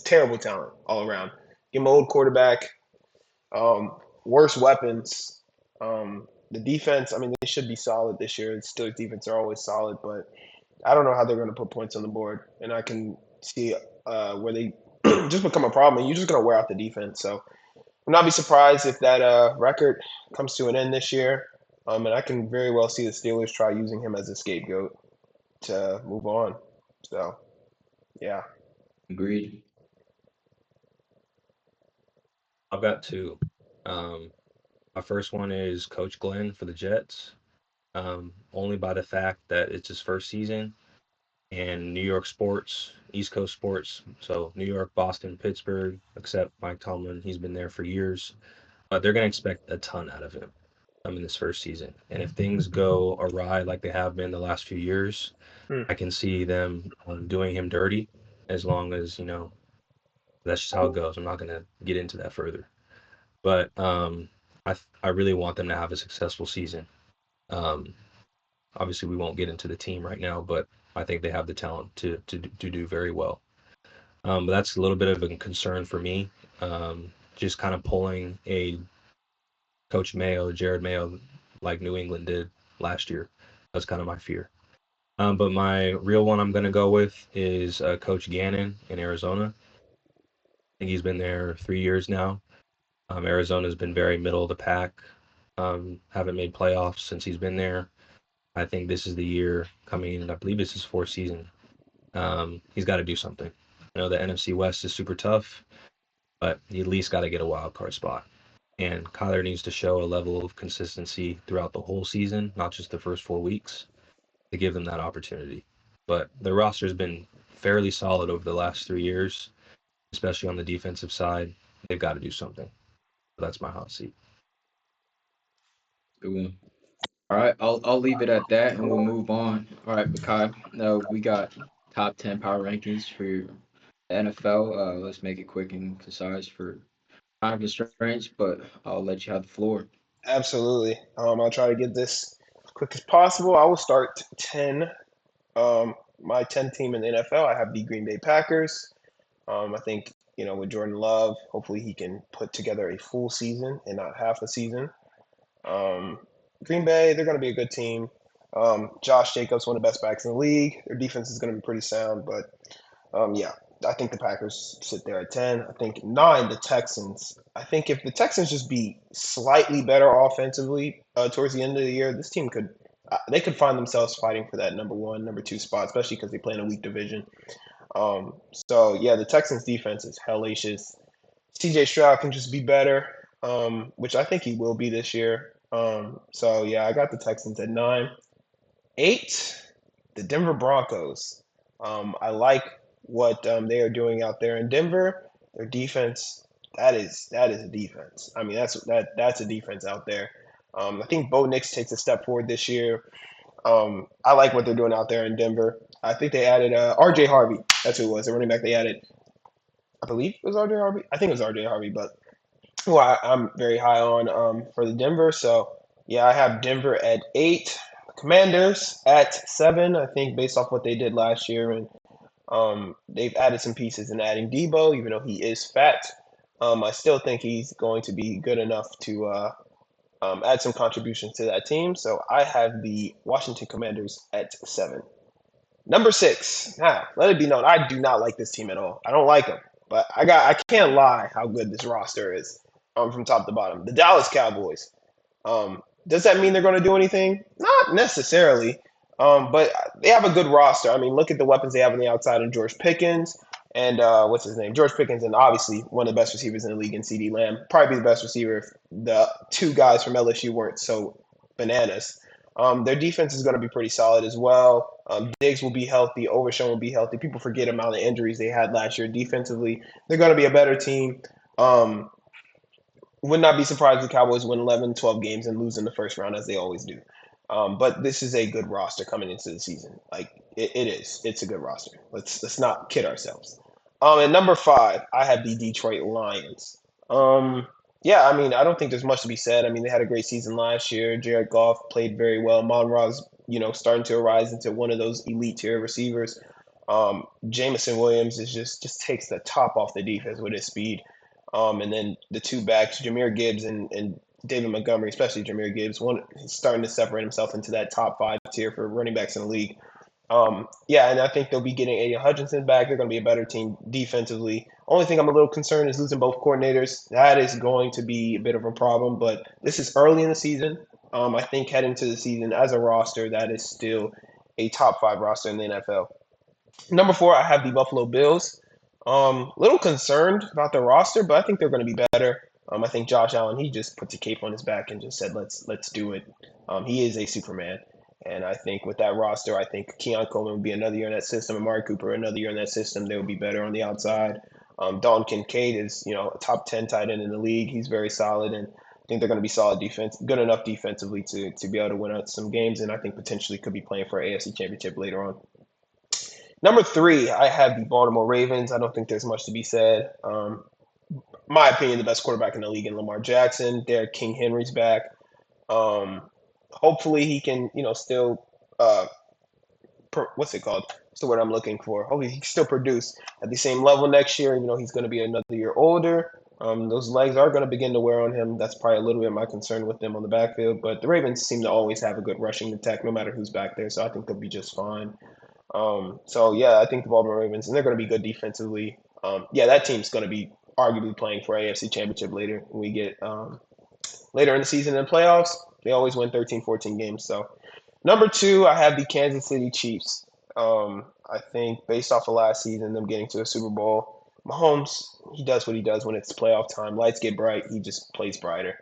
terrible talent all around. Give him an old quarterback, worse weapons. The defense, I mean, they should be solid this year. The Steelers defense are always solid, but I don't know how they're going to put points on the board, and I can see where they just become a problem, and you're just going to wear out the defense. So I'm not be surprised if that record comes to an end this year, and I can very well see the Steelers try using him as a scapegoat to move on. So yeah, Agreed. I've got 2. My first one is Coach Glenn for the Jets. Only by the fact that it's his first season and New York sports, East Coast sports. So New York, Boston, Pittsburgh, except Mike Tomlin, he's been there for years. But they're going to expect a ton out of him in this first season. And if things go awry like they have been the last few years, Hmm. I can see them doing him dirty as long as, that's just how it goes. I'm not going to get into that further. But I really want them to have a successful season. Um, Obviously, we won't get into the team right now, but I think they have the talent to do very well. But that's a little bit of a concern for me. Just kind of pulling a Coach Mayo, Jared Mayo, like New England did last year. That's kind of my fear. But my real one I'm going to go with is Coach Gannon in Arizona. I think he's been there 3 years now. Arizona's been very middle of the pack. Haven't made playoffs since he's been there. I think this is the year coming in. I believe this is 4th season. He's got to do something. The NFC West is super tough, but he at least got to get a wild card spot. And Kyler needs to show a level of consistency throughout the whole season, not just the first 4 weeks, to give them that opportunity. But the roster's been fairly solid over the last 3 years, especially on the defensive side. They've got to do something. That's my hot seat. Good one. All right, I'll leave it at that, and we'll move on. All right, Bakai. No, we got top 10 power rankings for the NFL. Let's make it quick and concise for time constraints, but I'll let you have the floor. Absolutely. I'll try to get this as quick as possible. I will start 10. My 10 team in the NFL, I have the Green Bay Packers. I think, with Jordan Love, hopefully he can put together a full season and not half a season. Um, Green Bay, they're going to be a good team. Josh Jacobs, one of the best backs in the league. Their defense is going to be pretty sound, but yeah, I think the Packers sit there at 10. I think 9, the Texans. I think if the Texans just be slightly better offensively towards the end of the year, this team could they could find themselves fighting for that number 1, number 2 spot, especially because they play in a weak division. So yeah, the Texans defense is hellacious. CJ Stroud can just be better, which I think he will be this year. So yeah, I got the Texans at 9. 8, the Denver Broncos. I like what they are doing out there in Denver. Their defense, that is a defense. I mean, that's a defense out there. I think Bo Nix takes a step forward this year. I like what they're doing out there in Denver. I think they added R.J. Harvey. That's who it was. The running back they added. I believe it was R.J. Harvey. I think it was R.J. Harvey, but who I'm very high on for the Denver. So yeah, I have Denver at 8. Commanders at 7. I think based off what they did last year, and they've added some pieces in adding Debo, even though he is fat. I still think he's going to be good enough to add some contributions to that team. So I have the Washington Commanders at 7. Number 6. Now, let it be known, I do not like this team at all. I don't like them, but I can't lie how good this roster is from top to bottom. The Dallas Cowboys. Does that mean they're going to do anything? Not necessarily, but they have a good roster. I mean, look at the weapons they have on the outside of George Pickens and what's his name? George Pickens, and obviously one of the best receivers in the league in CD Lamb. Probably the best receiver if the 2 guys from LSU weren't so bananas. Their defense is going to be pretty solid as well. Diggs will be healthy. Overshown will be healthy. People forget the amount of injuries they had last year defensively. They're going to be a better team. Would not be surprised if the Cowboys win 11, 12 games and lose in the first round as they always do. But this is a good roster coming into the season. Like it is. It's a good roster. Let's not kid ourselves. At number 5, I have the Detroit Lions. Yeah, I mean, I don't think there's much to be said. I mean, they had a great season last year. Jared Goff played very well. Monroe's, starting to arise into one of those elite tier receivers. Jamison Williams is just takes the top off the defense with his speed. And then the 2 backs, Jahmyr Gibbs and David Montgomery, especially Jahmyr Gibbs, he's starting to separate himself into that top 5 tier for running backs in the league. Yeah, and I think they'll be getting Aiden Hutchinson back. They're going to be a better team defensively. Only thing I'm a little concerned is losing both coordinators. That is going to be a bit of a problem, but this is early in the season. I think heading to the season as a roster, that is still a top 5 roster in the NFL. Number 4, I have the Buffalo Bills. Little concerned about the roster, but I think they're going to be better. I think Josh Allen, he just put the cape on his back and just said, let's do it. He is a Superman. And I think with that roster, I think Keon Coleman would be another year in that system. Amari Cooper, another year in that system. They would be better on the outside. Dalton Kincaid is, a top 10 tight end in the league. He's very solid, and I think they're going to be solid defense, good enough defensively to be able to win out some games, and I think potentially could be playing for an AFC championship later on. Number 3, I have the Baltimore Ravens. I don't think there's much to be said. My opinion, the best quarterback in the league in Lamar Jackson. Derrick King Henry's back. Hopefully he can, still what's it called? What's the word I'm looking for? Hopefully he can still produce at the same level next year. He's going to be another year older. Those legs are going to begin to wear on him. That's probably a little bit my concern with them on the backfield. But the Ravens seem to always have a good rushing attack, no matter who's back there. So I think they'll be just fine. So yeah, I think the Baltimore Ravens, and they're going to be good defensively. Yeah, that team's going to be arguably playing for AFC championship later when we get later in the season in the playoffs. They always win 13, 14 games. So number 2, I have the Kansas City Chiefs. I think based off of last season, them getting to a Super Bowl, Mahomes, he does what he does when it's playoff time. Lights get bright, he just plays brighter.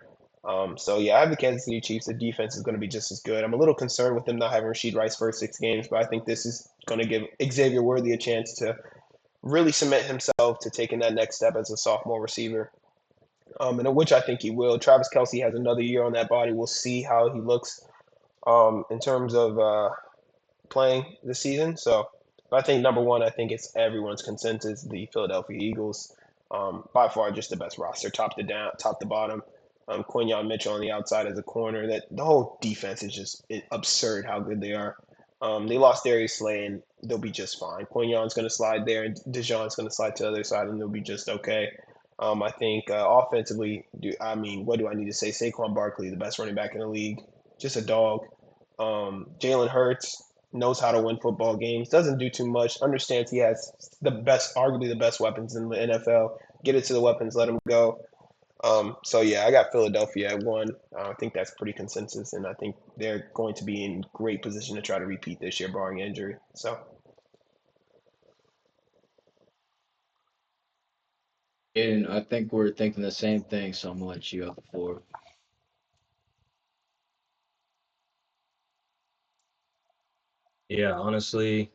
So yeah, I have the Kansas City Chiefs. The defense is going to be just as good. I'm a little concerned with them not having Rashid Rice first 6 games, but I think this is going to give Xavier Worthy a chance to really cement himself to taking that next step as a sophomore receiver. And which I think he will. Travis Kelce has another year on that body. We'll see how he looks in terms of playing this season. So I think number one, I think it's everyone's consensus. The Philadelphia Eagles, by far, just the best roster, top to down, top to bottom. Quinyon Mitchell on the outside as a corner. That the whole defense is just absurd how good they are. They lost Darius Slay, and they'll be just fine. Quinyon's going to slide there, and Dijon's going to slide to the other side, and they'll be just okay. I think offensively, what do I need to say? Saquon Barkley, the best running back in the league, just a dog. Jalen Hurts knows how to win football games, doesn't do too much, understands he has arguably the best weapons in the NFL. Get it to the weapons, let him go. So yeah, I got Philadelphia at 1. I think that's pretty consensus, and I think they're going to be in great position to try to repeat this year, barring injury. So And I think we're thinking the same thing, so I'm gonna let you have the floor. Yeah, honestly,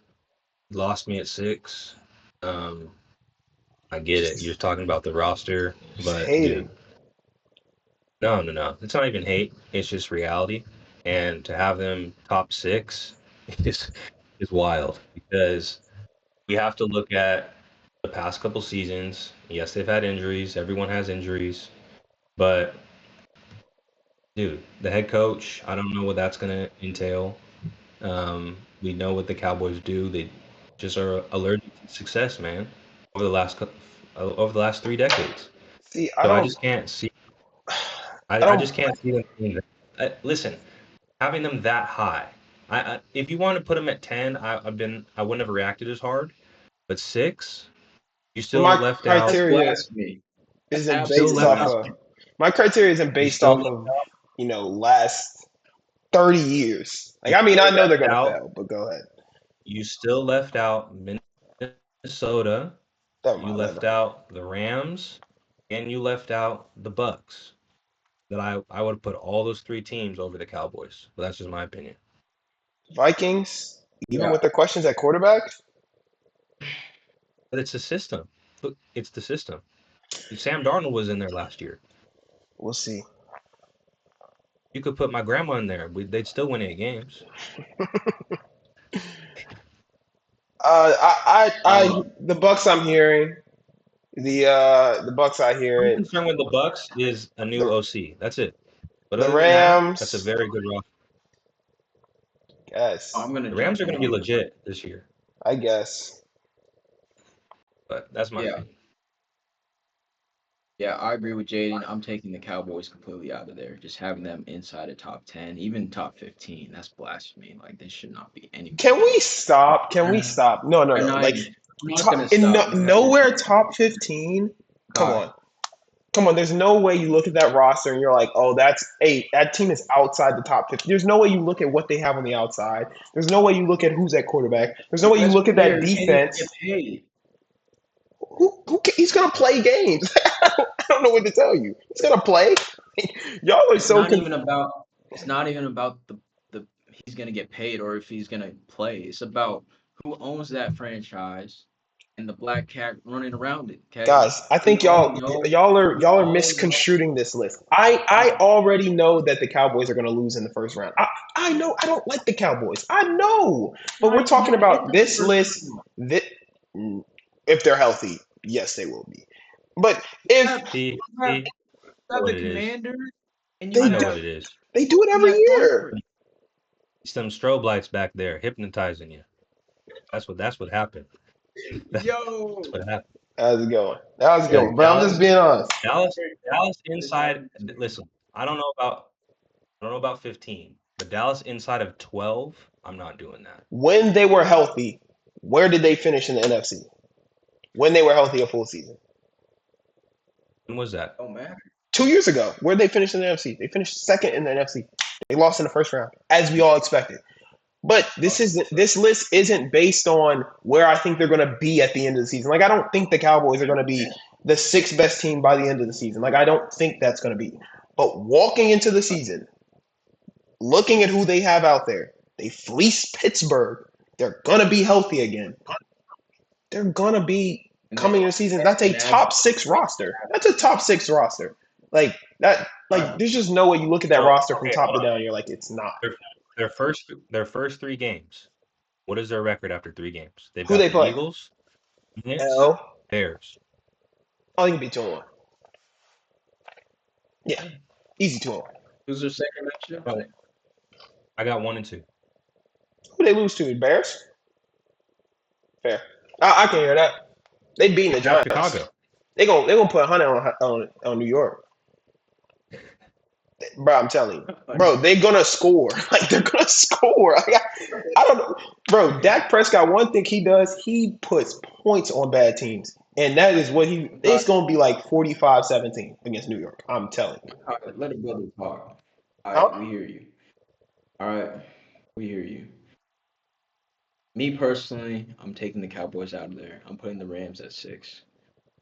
lost me at 6. I get it. You're talking about the roster, just but hating. dude, no. It's not even hate. It's just reality. And to have them top 6 is is wild because we have to look at the past couple seasons. Yes, they've had injuries. Everyone has injuries, but dude, the head coach, I don't know what that's going to entail. We know what the Cowboys do. They just are allergic to success, man. Over the last 3 decades. See, So I just can't see. I I don't. just can't see them being listen, having them that high. If you want to put them at 10, I wouldn't have reacted as hard. But 6, you still My left out. That's criteria blasphemy. That's isn't Still based absolute left off out. of blasphemy. my criteria isn't You based still off left of out. last 30 years. You I mean, I still know they're left gonna out. fail, but go ahead. You still left out Minnesota. Never You mind. left out the Rams, and you left out the Bucks. That I would have put all those 3 teams over the Cowboys. But that's just my opinion. Vikings, even Yeah, with the questions at quarterback, But it's the system. Look, it's the system. Sam Darnold was in there last year. we'll see. You could put my grandma in there. They'd still win 8 games. um, The Bucks. I'm hearing the Bucks. I hear I'm it. concerned with the Bucks is a new The OC. That's it. But the other than that, that's a Rams. very good roster. Yes, I'm gonna The Rams jump are going to be in. legit this year. I guess. But that's my Yeah, opinion. yeah, I agree with Jaden. I'm taking the Cowboys completely out of there. Just having them inside a top 10, even top 15, that's blasphemy. Like they should not be anywhere Can we near. stop? Can we They're stop? No, no, they're no. not Like, even. I'm not gonna in stop because nowhere top 15. Come God, on. Come on, there's no way you look at that roster and you're like, oh, that team is outside the top 50. There's no way you look at what they have on the outside. There's no way you look at who's at quarterback. There's no the way you best look at that player can't even get defense. paid. He's gonna play games. I don't know what to tell you. He's gonna play. Y'all are It's so not even about. It's not even about the he's gonna get paid or if he's gonna play. It's about who owns that franchise and the black cat running around it. Okay, guys. I we think all y'all know. y'all are We y'all are all know. misconstruing this list. I God, already know that the Cowboys are gonna lose in the first round. I know I don't like the Cowboys. I know, but we're not even talking gonna get about to the this first list. round. That if they're healthy, yes, they will be. But if You See, have, see, you have what the it is. Commanders and you I they know do, what have it is. they do it in every that year. conference. It's them strobe lights back there hypnotizing you. That's what happened. That's Yo, what happened. How's it going? How's it Because going? But I'm just being honest. Dallas this is inside. Listen, I don't know about 15, but Dallas inside of 12. I'm not doing that. When they were healthy, where did they finish in the NFC? When they were healthy a full season? When was that? don't matter. 2 years ago, where did they finish in the NFC? They finished second in the NFC. They lost in the first round, as we all expected. But this list isn't based on where I think they're going to be at the end of the season. Like I don't think the Cowboys are going to be the sixth best team by the end of the season. Like I don't think that's going to be. But walking into the season, looking at who they have out there, they fleeced Pittsburgh. They're going to be healthy again. They're going to be And coming into the season. That's a and as top 6 roster. That's a top 6 roster. Like that. Like right, there's just no way you look at that So roster from okay, top hold to on. down. You're like, it's not. their first 3 games. What is their record after 3 games? They've Who got they the play? Eagles, Knicks, L. Bears. I think it can be 2-1. Yeah, easy 2-1. Who's their second matchup? Oh, I got 1 and 2. Who they lose to? Bears? Fair. I can hear that. They beating the Have Giants. Chicago. They gonna put 100 on New York. Bro, I'm telling you. Bro, they're gonna score. Like they're gonna score. Like, I don't know. Bro, Dak Prescott, one thing he does, he puts points on bad teams. And that is what it's gonna be like 45-17 against New York. I'm telling you. All right, let a brother talk. All Huh? right, we hear you. All right, we hear you. Me personally, I'm taking the Cowboys out of there. I'm putting the Rams at 6.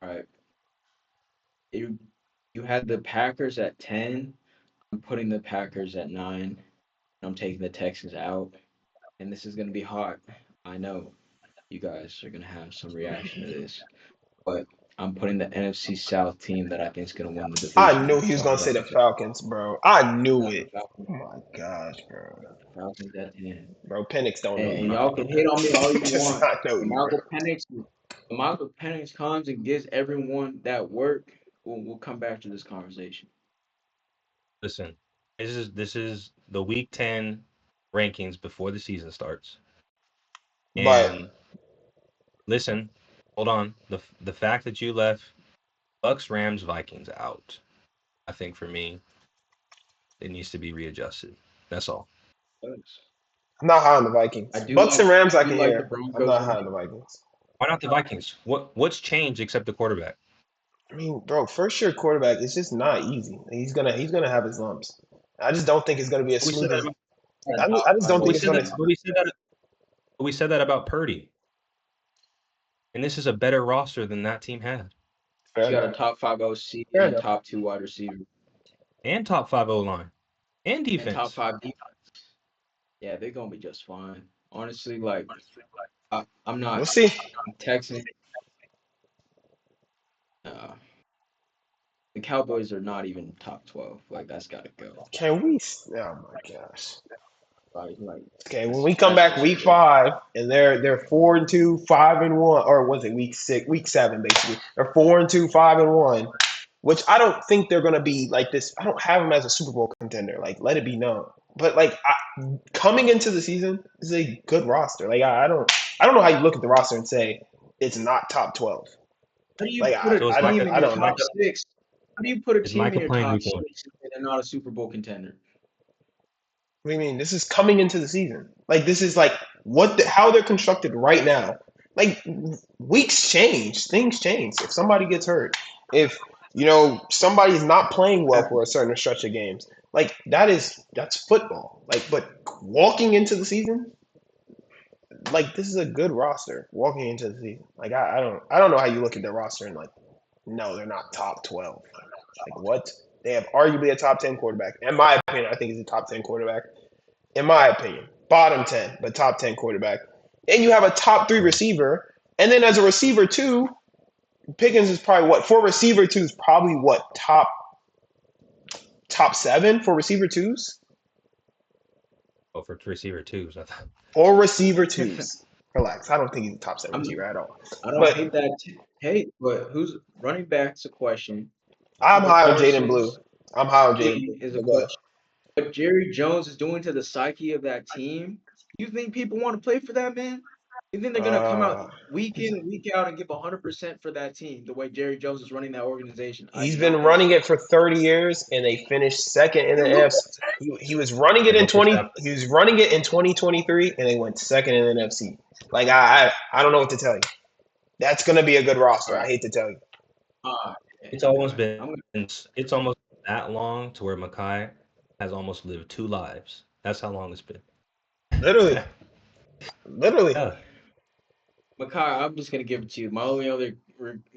All right. You had the Packers at 10. I'm putting the Packers at 9. I'm taking the Texans out. And this is going to be hot. I know you guys are going to have some reaction to this. But I'm putting the NFC South team that I think is going to win the division. I knew he was gonna say the Falcons, bro. I knew it. Oh my gosh, bro. Falcons at 10. Bro, Penix don't know And you. y'all can hit on me all you Does want. not know you, bro. Michael Penix comes and gives everyone that work. We'll come back to this conversation. Listen, this is the Week 10 rankings before the season starts. And listen, hold on. The fact that you left Bucks, Rams, Vikings out, I think for me, it needs to be readjusted. That's all. I'm not high on the Vikings. Bucks and Rams, I can hear. I'm not high on the Vikings. Why not the Vikings? What's changed except the quarterback? I mean, bro, first year quarterback, it's just not easy. He's gonna have his lumps. I just don't think it's gonna be as smooth as. I just don't think it's gonna. We said that about Purdy, and this is a better roster than that team had. You got a top 5 OC and top 2 wide receiver, and top 5 O line, and defense. And top 5 defense. Yeah, they're gonna be just fine. Honestly, like I'm not. We'll see. Texans. The Cowboys are not even top 12. Like that's gotta go. Can we? Oh my gosh. Like, okay, when we come back week 5 and they're 4-2, 5-1, or was it week 7 basically? They're 4-2, 5-1, which I don't think they're gonna be like this. I don't have them as a Super Bowl contender. Like, let it be known. But like coming into the season, this is a good roster. Like I don't know how you look at the roster and say it's not top 12. How do you put a team in your top 6? How do you put a team in your top 6 and they're not a Super Bowl contender? What do you mean? This is coming into the season. Like this is like how they're constructed right now. Like weeks change, things change. If somebody gets hurt, if somebody's not playing well for a certain stretch of games, like that's football. Like, but walking into the season, like this is a good roster. Walking into the season, like I don't know how you look at their roster and like, no, they're not top 12. Like what? They have arguably a top 10 quarterback. In my opinion, I think he's a top 10 quarterback. In my opinion, bottom 10, but top 10 quarterback. And you have a top 3 receiver. And then as a receiver 2, Pickens is probably what? For receiver 2 is probably what? Top 7 for receiver 2s? Oh, for receiver 2s, I thought. Or receiver 2s. Relax. I don't think he's a top 7 receiver at all. I don't hate that. But who's running back's a question. I'm high on Jaden Blue. I'm high on Jaden. Is a question. What Jerry Jones is doing to the psyche of that team, you think people want to play for that man? You think they're going to come out week in and week out and give 100% for that team the way Jerry Jones is running that organization? He's been running it for 30 years, and they finished second in the NFC. He was running it in 2023, and they went second in the NFC. Like I don't know what to tell you. That's going to be a good roster. I hate to tell you. It's almost that long to where Mekhi has almost lived 2 lives. That's how long it's been. Literally. Yeah. Mekhi, I'm just gonna give it to you. My only other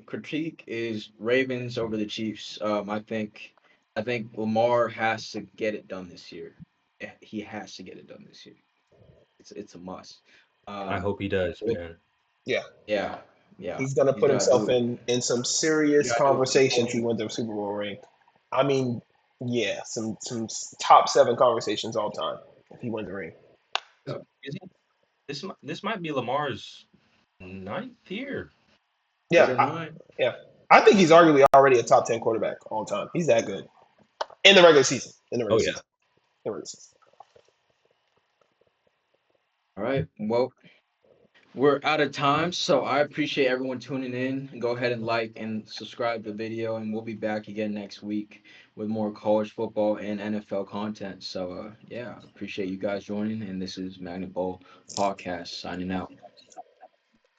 critique is Ravens over the Chiefs. I think Lamar has to get it done this year. He has to get it done this year. It's a must. I hope he does, man. Yeah. He's gonna put himself in some serious conversations. He wins the Super Bowl ring. I mean, yeah, some top 7 conversations all time. if he wins the ring. Is he, this might be Lamar's ninth year. Yeah, 8 or 9. yeah. I think he's arguably already a top 10 quarterback all time. He's that good in the regular season. In the Oh regular yeah. season. In the regular season. All right. Well, we're out of time, so I appreciate everyone tuning in. Go ahead and like and subscribe to the video, and we'll be back again next week with more college football and NFL content. So, yeah, appreciate you guys joining, and this is Magnet Bowl Podcast signing out.